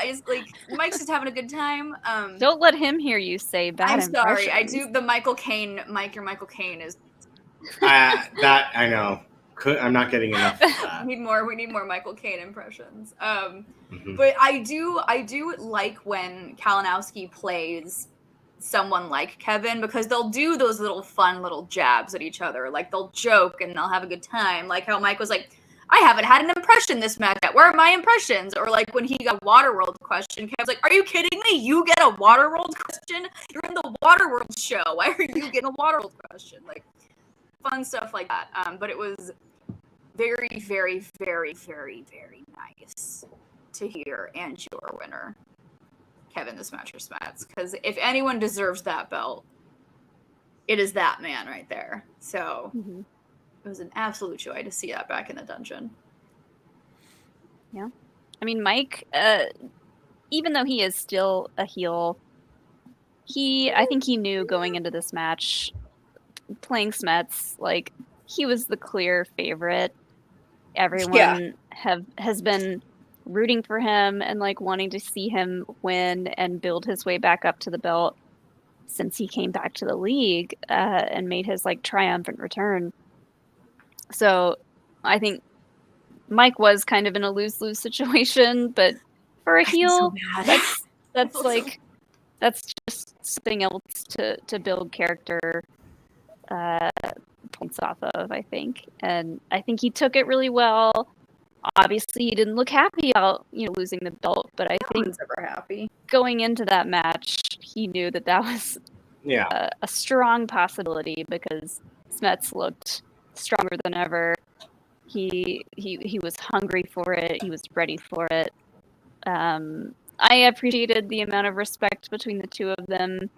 just Mike's just having a good time. Don't let him hear you say bad I'm sorry. impressions. I do the Michael Caine. Mike, your Michael Caine is. That I know. I'm not getting enough of that. We need more Michael Caine impressions. But I do like when Kalinowski plays someone like Kevin because they'll do those little fun little jabs at each other. Like they'll joke and they'll have a good time. Like how Mike was like, I haven't had an impression this match yet. Where are my impressions? Or like when he got a Waterworld question, Kevin's like, are you kidding me? You get a Waterworld question? You're in the Waterworld show. Why are you getting a Waterworld question? Like fun stuff like that. But it was very, very, very, very, very nice to hear and your winner, Kevin the Smasher Smets. Because if anyone deserves that belt, it is that man right there. So it was an absolute joy to see that back in the dungeon. Yeah. I mean, Mike, even though he is still a heel, I think he knew going into this match, playing Smets, like, he was the clear favorite. Everyone has been rooting for him and like wanting to see him win and build his way back up to the belt since he came back to the league and made his like triumphant return. So I think Mike was kind of in a lose-lose situation, but for a heel, that's like that's just something else to build character points off of, I think. And I think he took it really well. Obviously, he didn't look happy about losing the belt, but I think ever happy going into that match, he knew that was a strong possibility because Smets looked stronger than ever. He was hungry for it. He was ready for it. I appreciated the amount of respect between the two of them.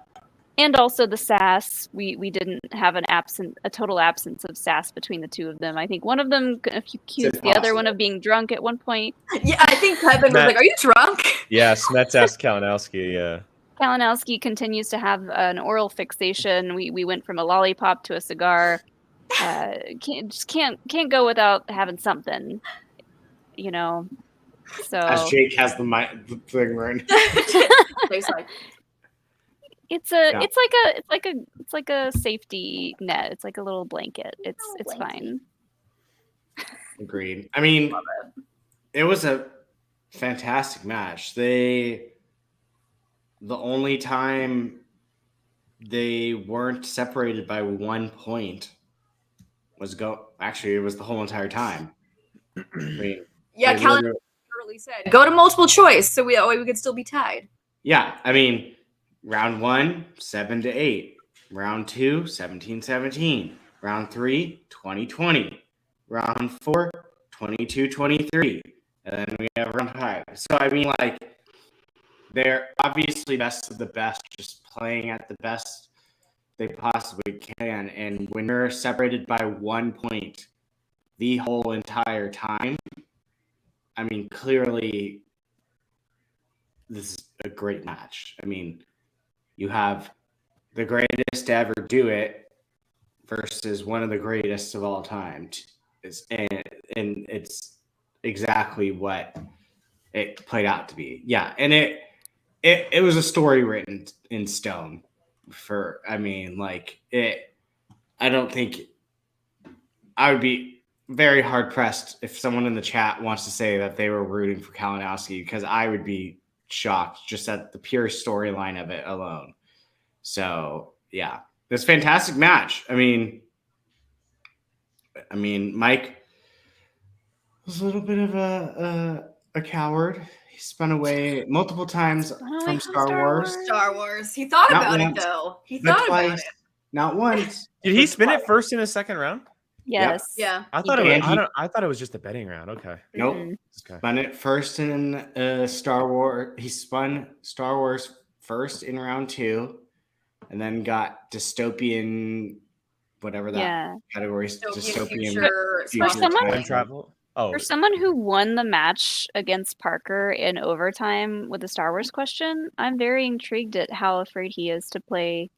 And also the sass. We didn't have a total absence of sass between the two of them. I think one of them accused the other one of being drunk at one point. Yeah, I think Kevin was like, "Are you drunk?" Yeah, Smets asked Kalinowski. Yeah. Kalinowski continues to have an oral fixation. We went from a lollipop to a cigar. Can't go without having something, So as Jake has the thing right. It's like a safety net. It's like a little blanket. It's fine. Agreed. I mean, it was a fantastic match. The only time they weren't separated by 1 point it was the whole entire time. I mean, Callan literally said, "Go to multiple choice, so we could still be tied." Yeah, I mean, round 1, 7-8. Round 2, 17-17. Round 3, 20-20. Round 4, 22-23. And then we have round 5. So I mean, they're obviously best of the best, just playing at the best they possibly can. And when you're separated by 1 point the whole entire time, I mean, clearly this is a great match. I mean, you have the greatest to ever do it versus one of the greatest of all time. And it's exactly what it played out to be. Yeah, and it was a story written in stone. I don't think I would be very hard pressed if someone in the chat wants to say that they were rooting for Kalinowski, because I would be shocked just at the pure storyline of it alone. So yeah, this fantastic match. I mean, Mike was a little bit of a coward. He spun away multiple times from Star Wars. Star Wars. He thought Not about once, it though. He but thought twice. about it. Not once. Did he but spin twice. it first in the second round? Yes. Yeah. I thought he it did. was. I thought it was just a betting round. Okay. Nope. Mhm. Okay. Spun it first in Star Wars. He spun Star Wars first in round 2, and then got dystopian, whatever that category is. Dystopian future Time travel. Oh, For someone who won the match against Parker in overtime with the Star Wars question, I'm very intrigued at how afraid he is to play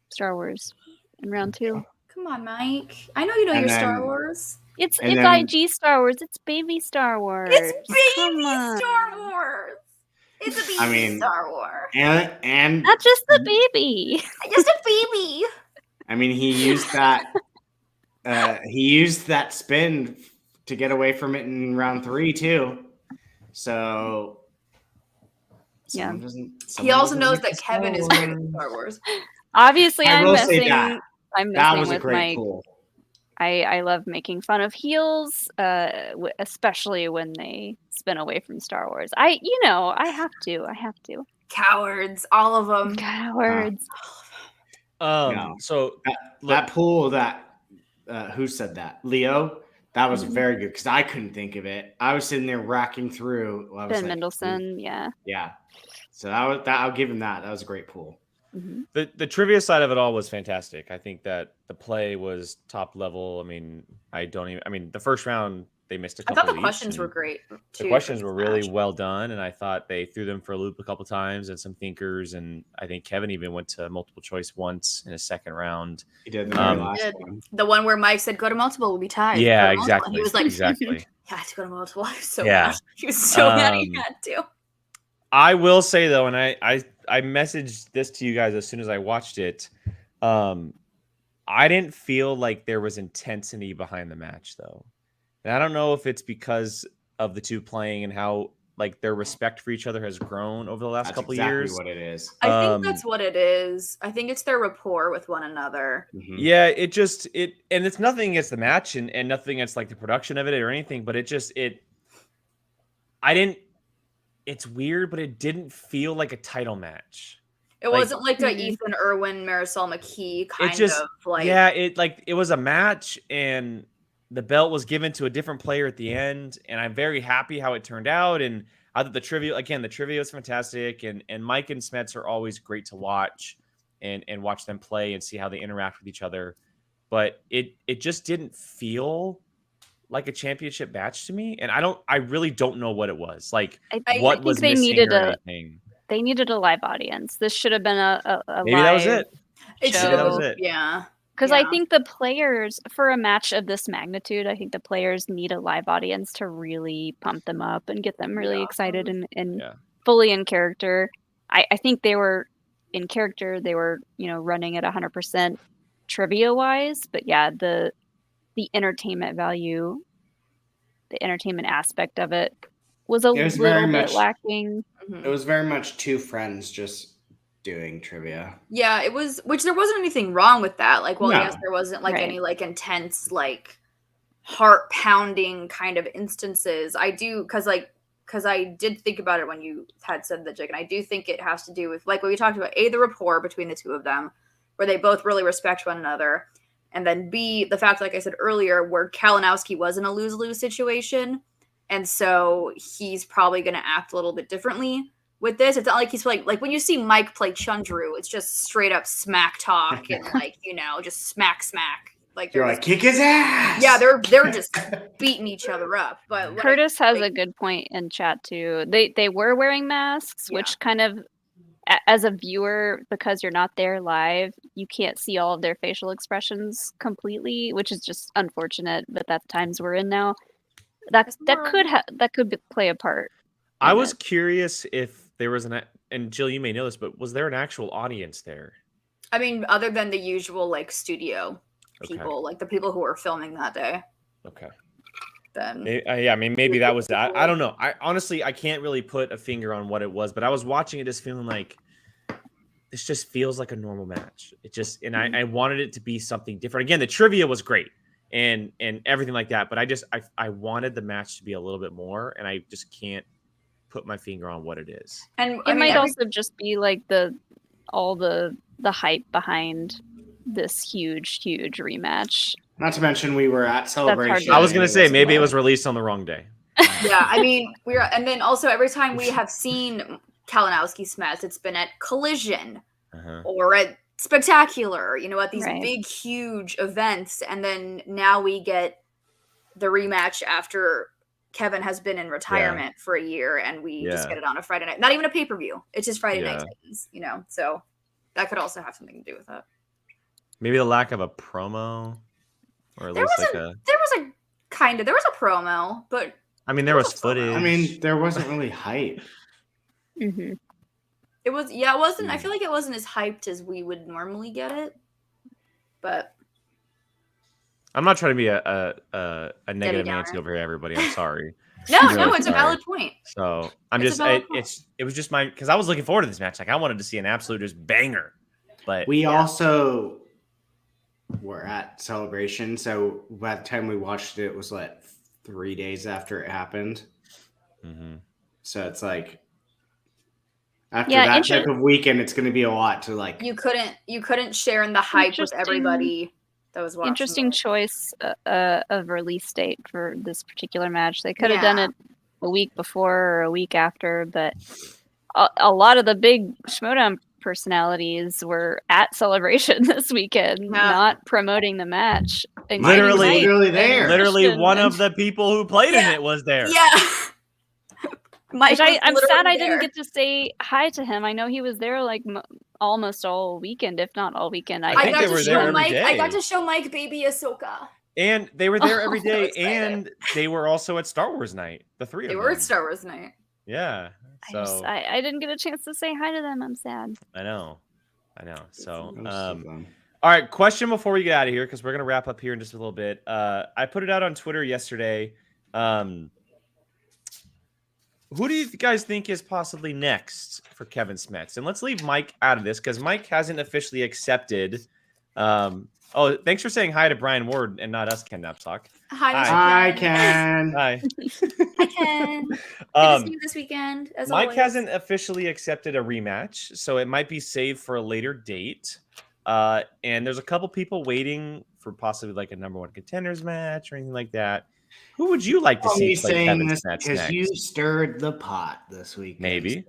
Star Wars in round 2. Come on, Mike. I know you know And your then- Star Wars. It's And then- IG Star Wars. It's baby Star Wars. It's Come baby on. Star Wars. It's a baby I mean- Star Wars. and Not just the baby. Just a baby. I mean, he used that. He used that spin to get away from it in round 3 too. So Yeah. He also knows that Kevin is great at Star Wars. Obviously, I I'm will say messing. that. I'm That messing was a with great my. pool. I love making fun of heels, especially when they spin away from Star Wars. I have to. Cowards, all of them. Cowards. No. So That pool that who said that? Leo. That was very good because I couldn't think of it. I was sitting there racking through. I was Ben like, Mendelsohn, yeah. yeah. So I'll give him that. That was a great pool. Mm-hmm. the trivia side of it all was fantastic. I think that the play was top level. I mean, the first round they missed a I couple. thought the questions were great. The questions were really well done, and I thought they threw them for a loop a couple times and some thinkers. And I think Kevin even went to multiple choice once in a second round. He did the very last did. one. The one where Mike said go to multiple will be tied. Yeah, Go to multiple. exactly. He was like, exactly. yeah, I have to go to multiple. I was so Yeah. mad. He was so mad he had to. I will say though, and I messaged this to you guys as soon as I watched it. I didn't feel like there was intensity behind the match though. And I don't know if it's because of the two playing and how like their respect for each other has grown over the last couple years. What it is. I think that's what it is. I think it's their rapport with one another. Mhm. Yeah, and it's nothing against the match and nothing against like the production of it or anything, but it's weird, but it didn't feel like a title match. It wasn't like a Ethan Irwin, Marisol McKee kind of like. Yeah, it was a match and the belt was given to a different player at the end, and I'm very happy how it turned out. And I thought the trivia was fantastic, and Mike and Smets are always great to watch and watch them play and see how they interact with each other. But it just didn't feel like a championship match to me, and I really don't know what it was. Like what was they missing needed or anything. They needed a live audience. This should have been a Maybe live that was it. It show. should That was have. it. Yeah. Because I think the players, for a match of this magnitude, I think the players need a live audience to really pump them up and get them really excited and fully in character. I think they were in character. They were, running at 100% trivia-wise. But yeah, the entertainment value, the entertainment aspect of it was a little bit lacking. It was very much two friends just doing trivia. Yeah, it was, which there wasn't anything wrong with that. Like, well, No. yes, there wasn't like any like intense, like heart pounding kind of instances. I do, because I did think about it when you had said that, Jake, and I do think it has to do with like what we talked about, A, the rapport between the two of them, where they both really respect one another. And then B, the fact, like I said earlier, where Kalinowski was in a lose-lose situation. And so he's probably going to act a little bit differently with this, it's not like he's like when you see Mike play Chundru, it's just straight up smack talk and like, just smack. Like you're like, kick his ass. Yeah, they're just beating each other up. But Curtis has a good point in chat too. They were wearing masks, which kind of, as a viewer, because you're not there live, you can't see all of their facial expressions completely, which is just unfortunate. But that's times we're in now. That could play a part. I was curious if there was and Jill, you may know this, but was there an actual audience there? I mean, other than the usual like studio people, like the people who were filming that day. Okay. Then I mean, maybe that was that. I don't know. I honestly, I can't really put a finger on what it was, but I was watching it just feeling like this just feels like a normal match. It just, and I wanted it to be something different. Again, the trivia was great and everything like that, but I wanted the match to be a little bit more, and I just can't put my finger on what it is. And it might also just be like all the hype behind this huge rematch. Not to mention we were at Celebration. I was going to say, maybe it was released on the wrong day. Yeah, I mean, and then also every time we have seen Kalinowski Smets, it's been at Collision or at Spectacular, at these big, huge events. And then now we get the rematch after Kevin has been in retirement for a year, and we just get it on a Friday night. Not even a pay-per-view. It's just Friday night Titans, So that could also have something to do with that. Maybe the lack of a promo. Or at least there was a promo, but I mean, there was footage. I mean, there wasn't really hype. Mm-hmm. It wasn't. I feel like it wasn't as hyped as we would normally get it. But I'm not trying to be a negative Nancy over here, everybody. I'm sorry. No, it's a valid point. So I'm just, it was just because I was looking forward to this match. Like I wanted to see an absolute just banger. But we also were at Celebration, so by the time we watched it, it was 3 days after it happened. Mm-hmm. So it's like after that type of weekend, it's going to be a lot to like. You couldn't share in the hype with everybody that was watching. Interesting choice of release date for this particular match. They could have done it a week before or a week after, but a lot of the big Schmoedown personalities were at Celebration this weekend, not promoting the match. Literally there. Literally one of the people who played in it was there. Yeah. I'm sad I didn't get to say hi to him. I know he was there almost all weekend, if not all weekend. I think they were there every day. I got to show Mike baby Ahsoka. And they were there every day, and they were also at Star Wars night. The three of them. They were at Star Wars night. Yeah. So I didn't get a chance to say hi to them. I'm sad. I know. So all right, question before we get out of here, because we're gonna wrap up here in just a little bit. I put it out on Twitter yesterday. Who do you guys think is possibly next for Kevin Smets? And let's leave Mike out of this because Mike hasn't officially accepted. Oh, thanks for saying hi to Brian Ward and not us, Ken Napsock. Hi, Ken. Hi. Hi, Ken. Good to see you this weekend. As Mike always. hasn't officially accepted a rematch, so it might be saved for a later date. And there's a couple people waiting for possibly a number one contenders match or anything like that. Who would you like to see play Kevin Smets next? Because you stirred the pot this week. Maybe.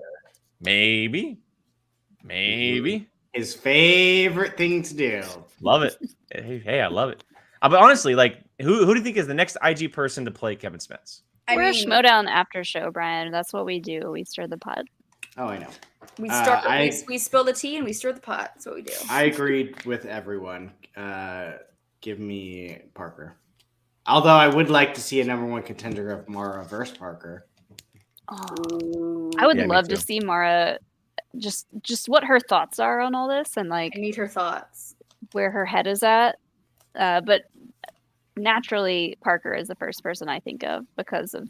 His favorite thing to do. Love it. Hey, I love it. But honestly, who do you think is the next IG person to play Kevin Smets? We're a Schmoedown after show, Brian. That's what we do. We stir the pot. Oh, I know. We spill the tea and we stir the pot. That's what we do. I agreed with everyone. Give me Parker. Although I would like to see a number one contender of Mara versus Parker. Oh, I would love to see Mara. Just what her thoughts are on all this, and I need her thoughts, where her head is at. But naturally, Parker is the first person I think of because of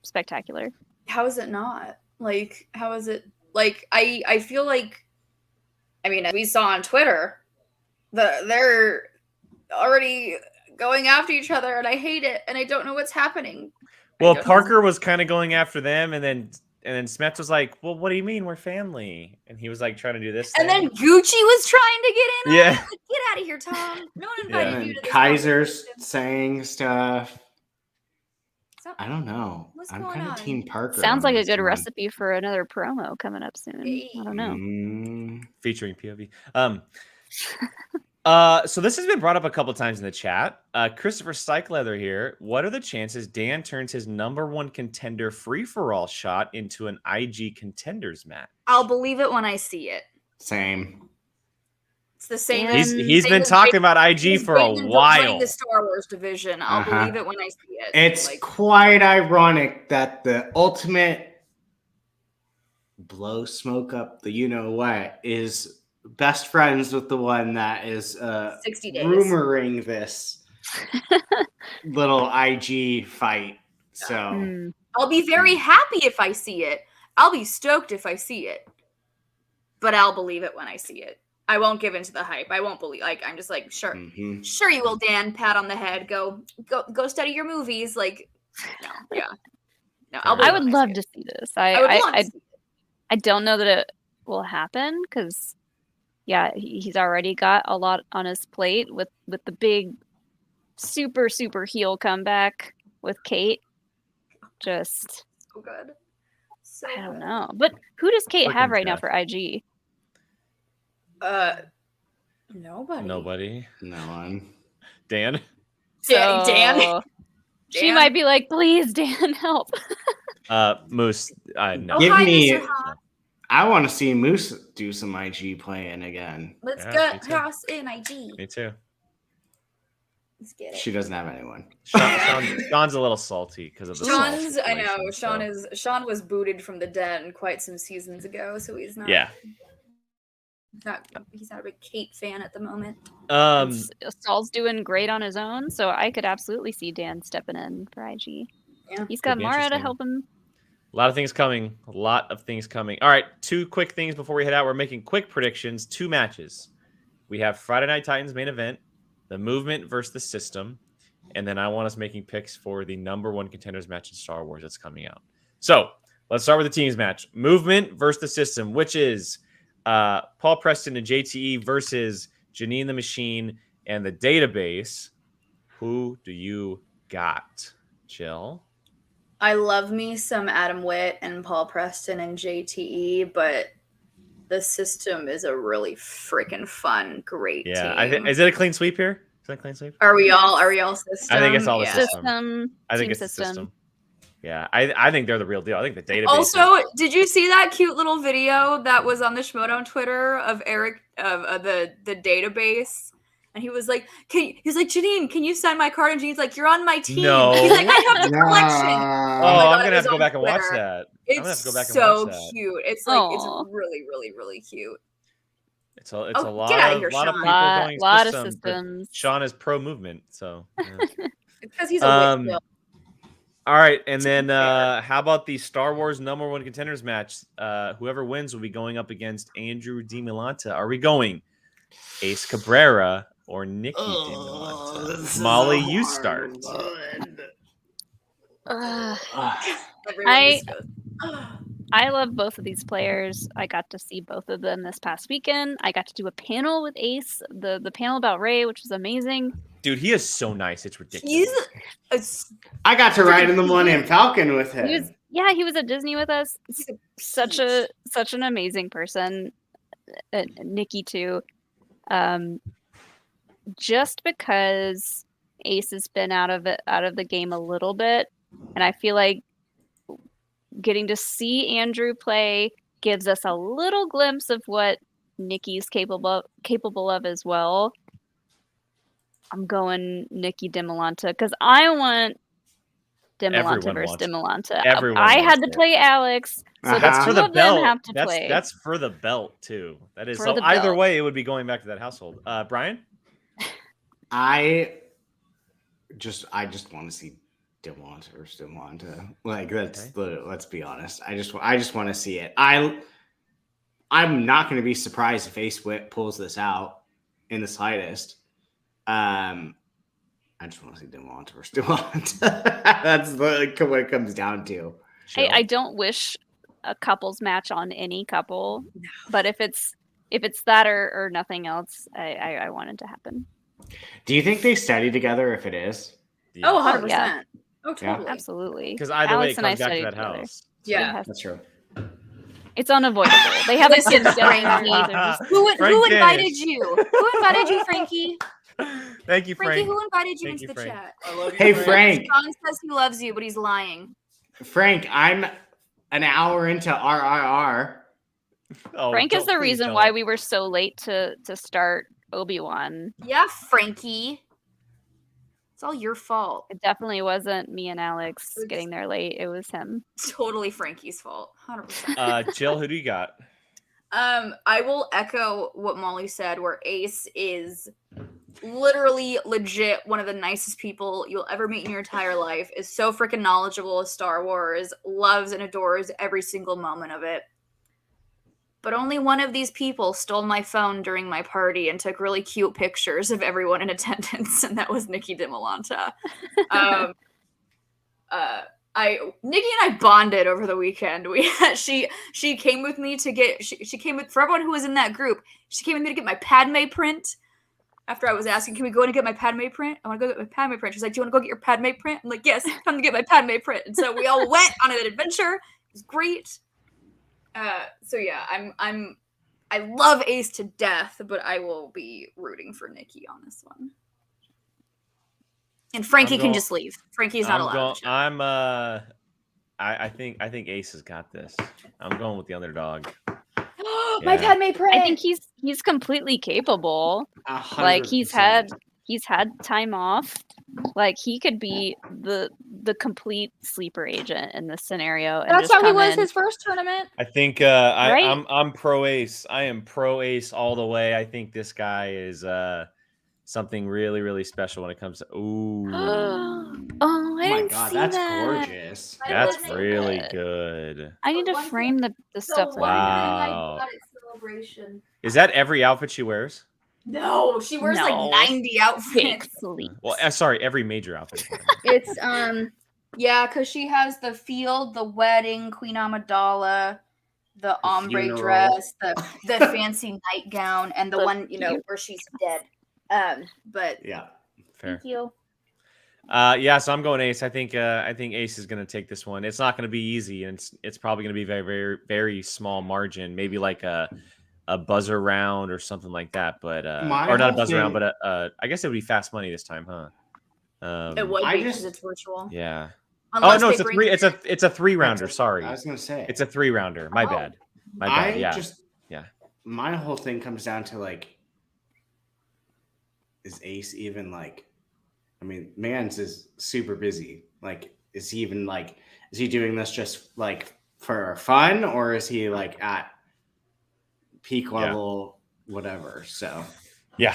Spectacular. How is it not? How is it? I feel like, as we saw on Twitter, they're already going after each other, and I hate it, and I don't know what's happening. Well, Parker was kind of going after them, and then Smets was like, "Well, what do you mean we're family?" And he was trying to do this. And then Gucci was trying to get in. Yeah. Get out of here, Tom. No one invited you to this. Kaiser's saying stuff. I don't know. What's I'm going kind of on? Team Parker. Sounds on like a this good one. recipe for another promo coming up soon. I don't know. Featuring POV. So this has been brought up a couple times in the chat. Christopher Stykeleather here. What are the chances Dan turns his #1 contender free-for-all shot into an IG contenders match? I'll believe it when I see it. Same. It's the same. Dan- He's been talking about IG for a while. Running the Star Wars division. I'll believe it when I see it. It's quite ironic that the ultimate blow smoke up the you-know-what is best friends with the one that is 60 days. rumoring this little IG fight. So I'll be very happy if I see it. I'll be stoked if I see it. But I'll believe it when I see it. I won't give into the hype. I won't believe. Like, I'm just like, sure, sure you will, Dan. Pat on the head. Go study your movies. Like, no, yeah, no. I would love to see this. I would love to see it. I don't know that it will happen because, yeah, he's already got a lot on his plate with the big, super heel comeback with Kate. Just so good. So I don't know, but who does Kate have right now for IG? Nobody. No one. Dan. Dan. She might be like, please, Dan, help. Moose. No. Give hi, me. Mr. Hot. I want to see Moose do some IG playing again. Let's get Ross in IG. Me too. Let's get it. She doesn't have anyone. Sean's a little salty because of the Sean's. I know. Sean was booted from the den quite some seasons ago, so he's not. Yeah. He's not a big Kate fan at the moment. Saul's doing great on his own, so I could absolutely see Dan stepping in for IG. Yeah. He's got Mara to help him. A lot of things coming. All right, 2 quick things before we head out. We're making quick predictions. 2 matches. We have Friday Night Titans main event, the Movement versus the System, and then I want us making picks for the #1 contenders match in Star Wars that's coming out. So let's start with the teams match. Movement versus the System, which is Paul Preston and JTE versus Janine the Machine and the Database. Who do you got, Jill? I love me some Adam Witt and Paul Preston and JTE, but the System is a really freaking fun, great team. Is it a clean sweep here? Is that a clean sweep? Are we all System? I think it's all the System. I think it's the System. Yeah, I think they're the real deal. I think the Database. Also, did you see that cute little video that was on the Schmoedown Twitter of Eric of the Database? And he was like, Janine, can you sign my card? And Janine's like, you're on my team. No. He's like, I have the collection. I'm gonna have to go back and watch that. It's so cute. It's like it's really, really, really cute. It's a lot get out of here, lot of Sean. people going lot of System, systems. Sean is pro movement, so yeah. Because he's a Witt. All right, and then how about the Star Wars #1 contenders match? Whoever wins will be going up against Andrew DiMilanta. Are we going Ace Cabrera or Nikki DiMilanta? Molly, you start. I love both of these players. I got to see both of them this past weekend. I got to do a panel with Ace, the panel about Ray, which was amazing. Dude, he is so nice. It's ridiculous. I got to ride in the Millennium Falcon with him. He was at Disney with us. Such an amazing person. Nikki too. Just because Ace has been out of the game a little bit, and I feel like getting to see Andrew play gives us a little glimpse of what Nikki's capable of as well. I'm going Nikki DiMilanta because I want DiMilanta versus DiMilanta. I had to play Alex, so that's for the belt. Have to play. That's for the belt too. That is so either way, it would be going back to that household. Brian, I just want to see DiMilanta versus DiMilanta. Like let's be honest. I just want to see it. I'm not going to be surprised if Ace Witt pulls this out in the slightest. I just want to see DiMilanta versus DiMilanta. That's what it comes down to. I don't wish a couples match on any couple, but if it's that or nothing else, I want it to happen. Do you think they study together if it is? Yeah. 100%. Oh, totally. Absolutely. Because either way, it Alex and I comes back to studied that together. house. Yeah. That's true. It's unavoidable. They have a Listen, kid together. Frankie. They're just- Who Frank invited Danish. you? Who invited you, Frankie? Thank you, Frankie, Frank. who invited you Thank into you, the Frank. chat? I love you, Hey, Frank. Sean says he loves you, but he's lying. Frank, I'm an hour into RRR. Oh, Frank is the please reason don't. why we were so late to start Obi-Wan. Yeah, Frankie. It's all your fault. It definitely wasn't me and Alex getting there late. It was him. It's totally Frankie's fault. 100%. Jill, who do you got? I will echo what Molly said, where Ace is literally legit one of the nicest people you'll ever meet in your entire life, is so freaking knowledgeable of Star Wars, loves and adores every single moment of it. But only one of these people stole my phone during my party and took really cute pictures of everyone in attendance, and that was Nikki DiMolanta. Nikki and I bonded over the weekend. She came with me to get she came with, for everyone who was in that group, she came with me to get my Padme print. After I was asking, can we go in and get my Padme print? I want to go get my Padme print. She's like, do you want to go get your Padme print? I'm like, yes, come to get my Padme print. And so we all went on an adventure. It was great. So yeah, I love Ace to death, but I will be rooting for Nikki on this one. And Frankie can just leave. Frankie's not allowed. I think Ace has got this. I'm going with the underdog. My Padme print. I think he's completely capable. 100%. Like he's had time off. Like he could be the complete sleeper agent in this scenario. And that's just how he come was in. his first tournament. I think Right? I'm pro Ace. I am pro Ace all the way. I think this guy is something really, really special when it comes to Oh, I Oh my didn't god, see that's that. gorgeous. That's wasn't really good. good. I need to One frame the stuff that I Wow. got at Celebration. Is that every outfit she wears? No, she wears No. like 90 big outfits. sleep. Well, sorry, every major outfit. It's yeah, because she has the field, the wedding, Queen Amidala, the ombre funeral. dress, the fancy nightgown, and the one, where she's dead. But Yeah. Fair. thank you. Yeah, so I'm going Ace. I think Ace is going to take this one. It's not going to be easy, and it's probably going to be very, very, very small margin. Maybe like a buzzer round or something like that. But or not a buzzer round, but I guess it would be fast money this time, huh? It would I be because just- it's virtual. Yeah. Unless no, they it's a bring- three. It's a 3-rounder. Sorry, I was gonna say it's a 3-rounder. My Oh. bad. My bad. Yeah. Yeah. My whole thing comes down to like, is Ace even like? I mean, Mans is super busy. Like, is he even like? Is he doing this just like for fun, or is he like at peak level, whatever? So Yeah.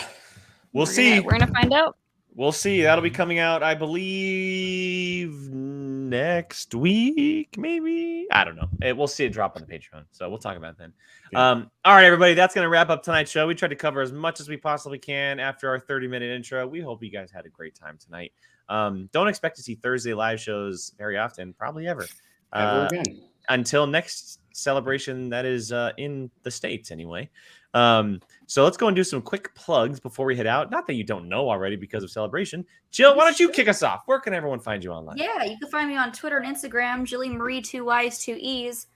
We'll We're see. We're gonna find out. We'll see. That'll be coming out, I believe, next week, maybe. I don't know. We'll see it drop on the Patreon. So we'll talk about it then. Yeah. All right, everybody. That's going to wrap up tonight's show. We tried to cover as much as we possibly can after our 30-minute intro. We hope you guys had a great time tonight. Don't expect to see Thursday live shows very often, probably ever. ever again. Until next celebration that is in the States anyway. So let's go and do some quick plugs before we head out. Not that you don't know already because of celebration. Jill, why don't you kick us off? Where can everyone find you online? Yeah, you can find me on Twitter and Instagram, Jilly Marie, 2 Y's, 2 E's.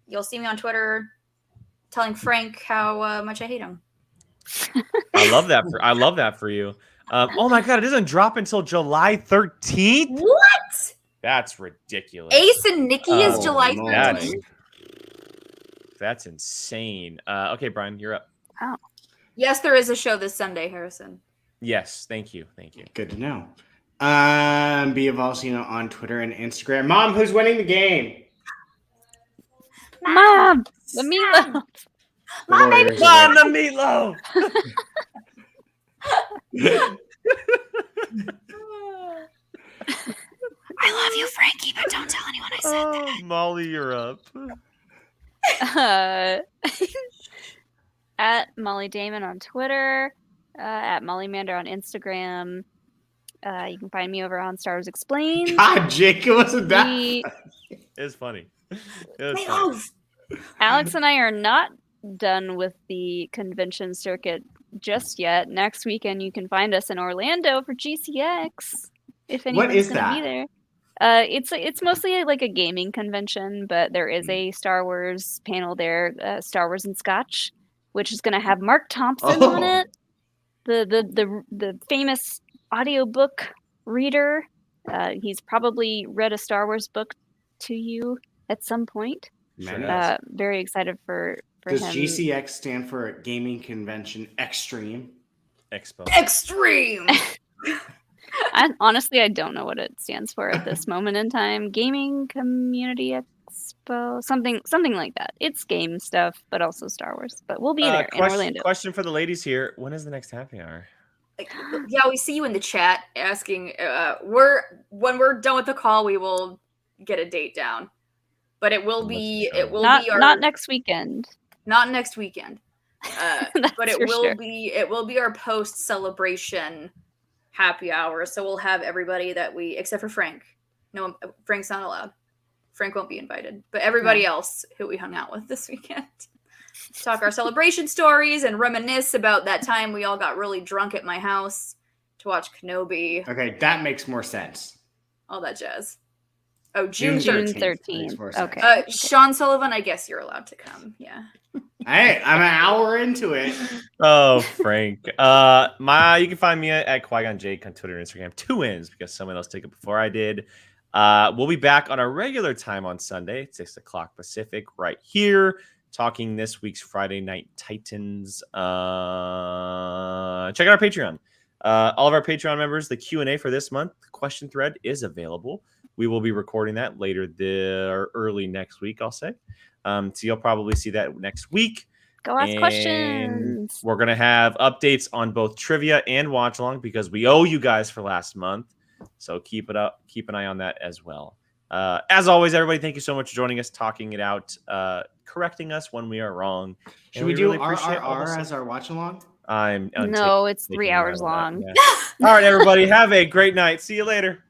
You'll see me on Twitter telling Frank how much I hate him. I love that for you. Oh my god, it doesn't drop until July 13th. What? That's ridiculous. Ace and Nikki is Oh, July no. 13th. That's insane. Okay, Brian, you're up. Yes, there is a show this Sunday, Harrison. Yes, thank you. Good to know. Be Evolcino on Twitter and Instagram. Mom, who's winning the game? Mom, the meatloaf. Mom, baby. Warriors are Mom, the meatloaf. I love you, Frankie, but don't tell anyone I said that. Molly, you're up. At Molly Damon on Twitter, at Molly Mander on Instagram. You can find me over on Star Wars Explained. God, Jake, it wasn't that. It's funny. It was funny. Alex and I are not done with the convention circuit just yet. Next weekend, you can find us in Orlando for GCX. if anyone's is going to that? be there. It's mostly like a gaming convention, but there is a Star Wars panel there, Star Wars and Scotch, which is going to have Mark Thompson on it, the famous audiobook reader. He's probably read a Star Wars book to you at some point. Sure. Very excited for Does him. GCX stand for Gaming Convention Extreme? Expo. Extreme. Honestly, I don't know what it stands for at this moment in time. Gaming Community Expo, something like that. It's game stuff, but also Star Wars. But we'll be there in Orlando. Question for the ladies here: when is the next happy hour? Yeah, we see you in the chat asking. When we're done with the call, we will get a date down. But it will be not next weekend. Not next weekend. But it will sure. be our post celebration happy hour. So we'll have everybody except for Frank. No, Frank's not allowed. Frank won't be invited. But everybody else who we hung out with this weekend. Talk our celebration stories and reminisce about that time we all got really drunk at my house to watch Kenobi. Okay, that makes more sense. All that jazz. Oh, June 13th. Okay. Sean Sullivan, I guess you're allowed to come. Yeah. Hey, I'm an hour into it. Oh, Frank. You can find me at Qui-Gon Jake on Twitter and Instagram. 2 wins because someone else took it before I did. We'll be back on our regular time on Sunday, 6 o'clock Pacific, right here, talking this week's Friday Night Titans. Check out our Patreon. All of our Patreon members, the Q&A for this month, the question thread is available. We will be recording that later or early next week, I'll say. So you'll probably see that next week. Go ask questions. We're going to have updates on both trivia and watch along because we owe you guys for last month. So keep it up. Keep an eye on that as well. As always, everybody, thank you so much for joining us, talking it out, correcting us when we are wrong. Should we do RRR as our watch along? No, it's 3 hours long. Yeah. All right, everybody, have a great night. See you later.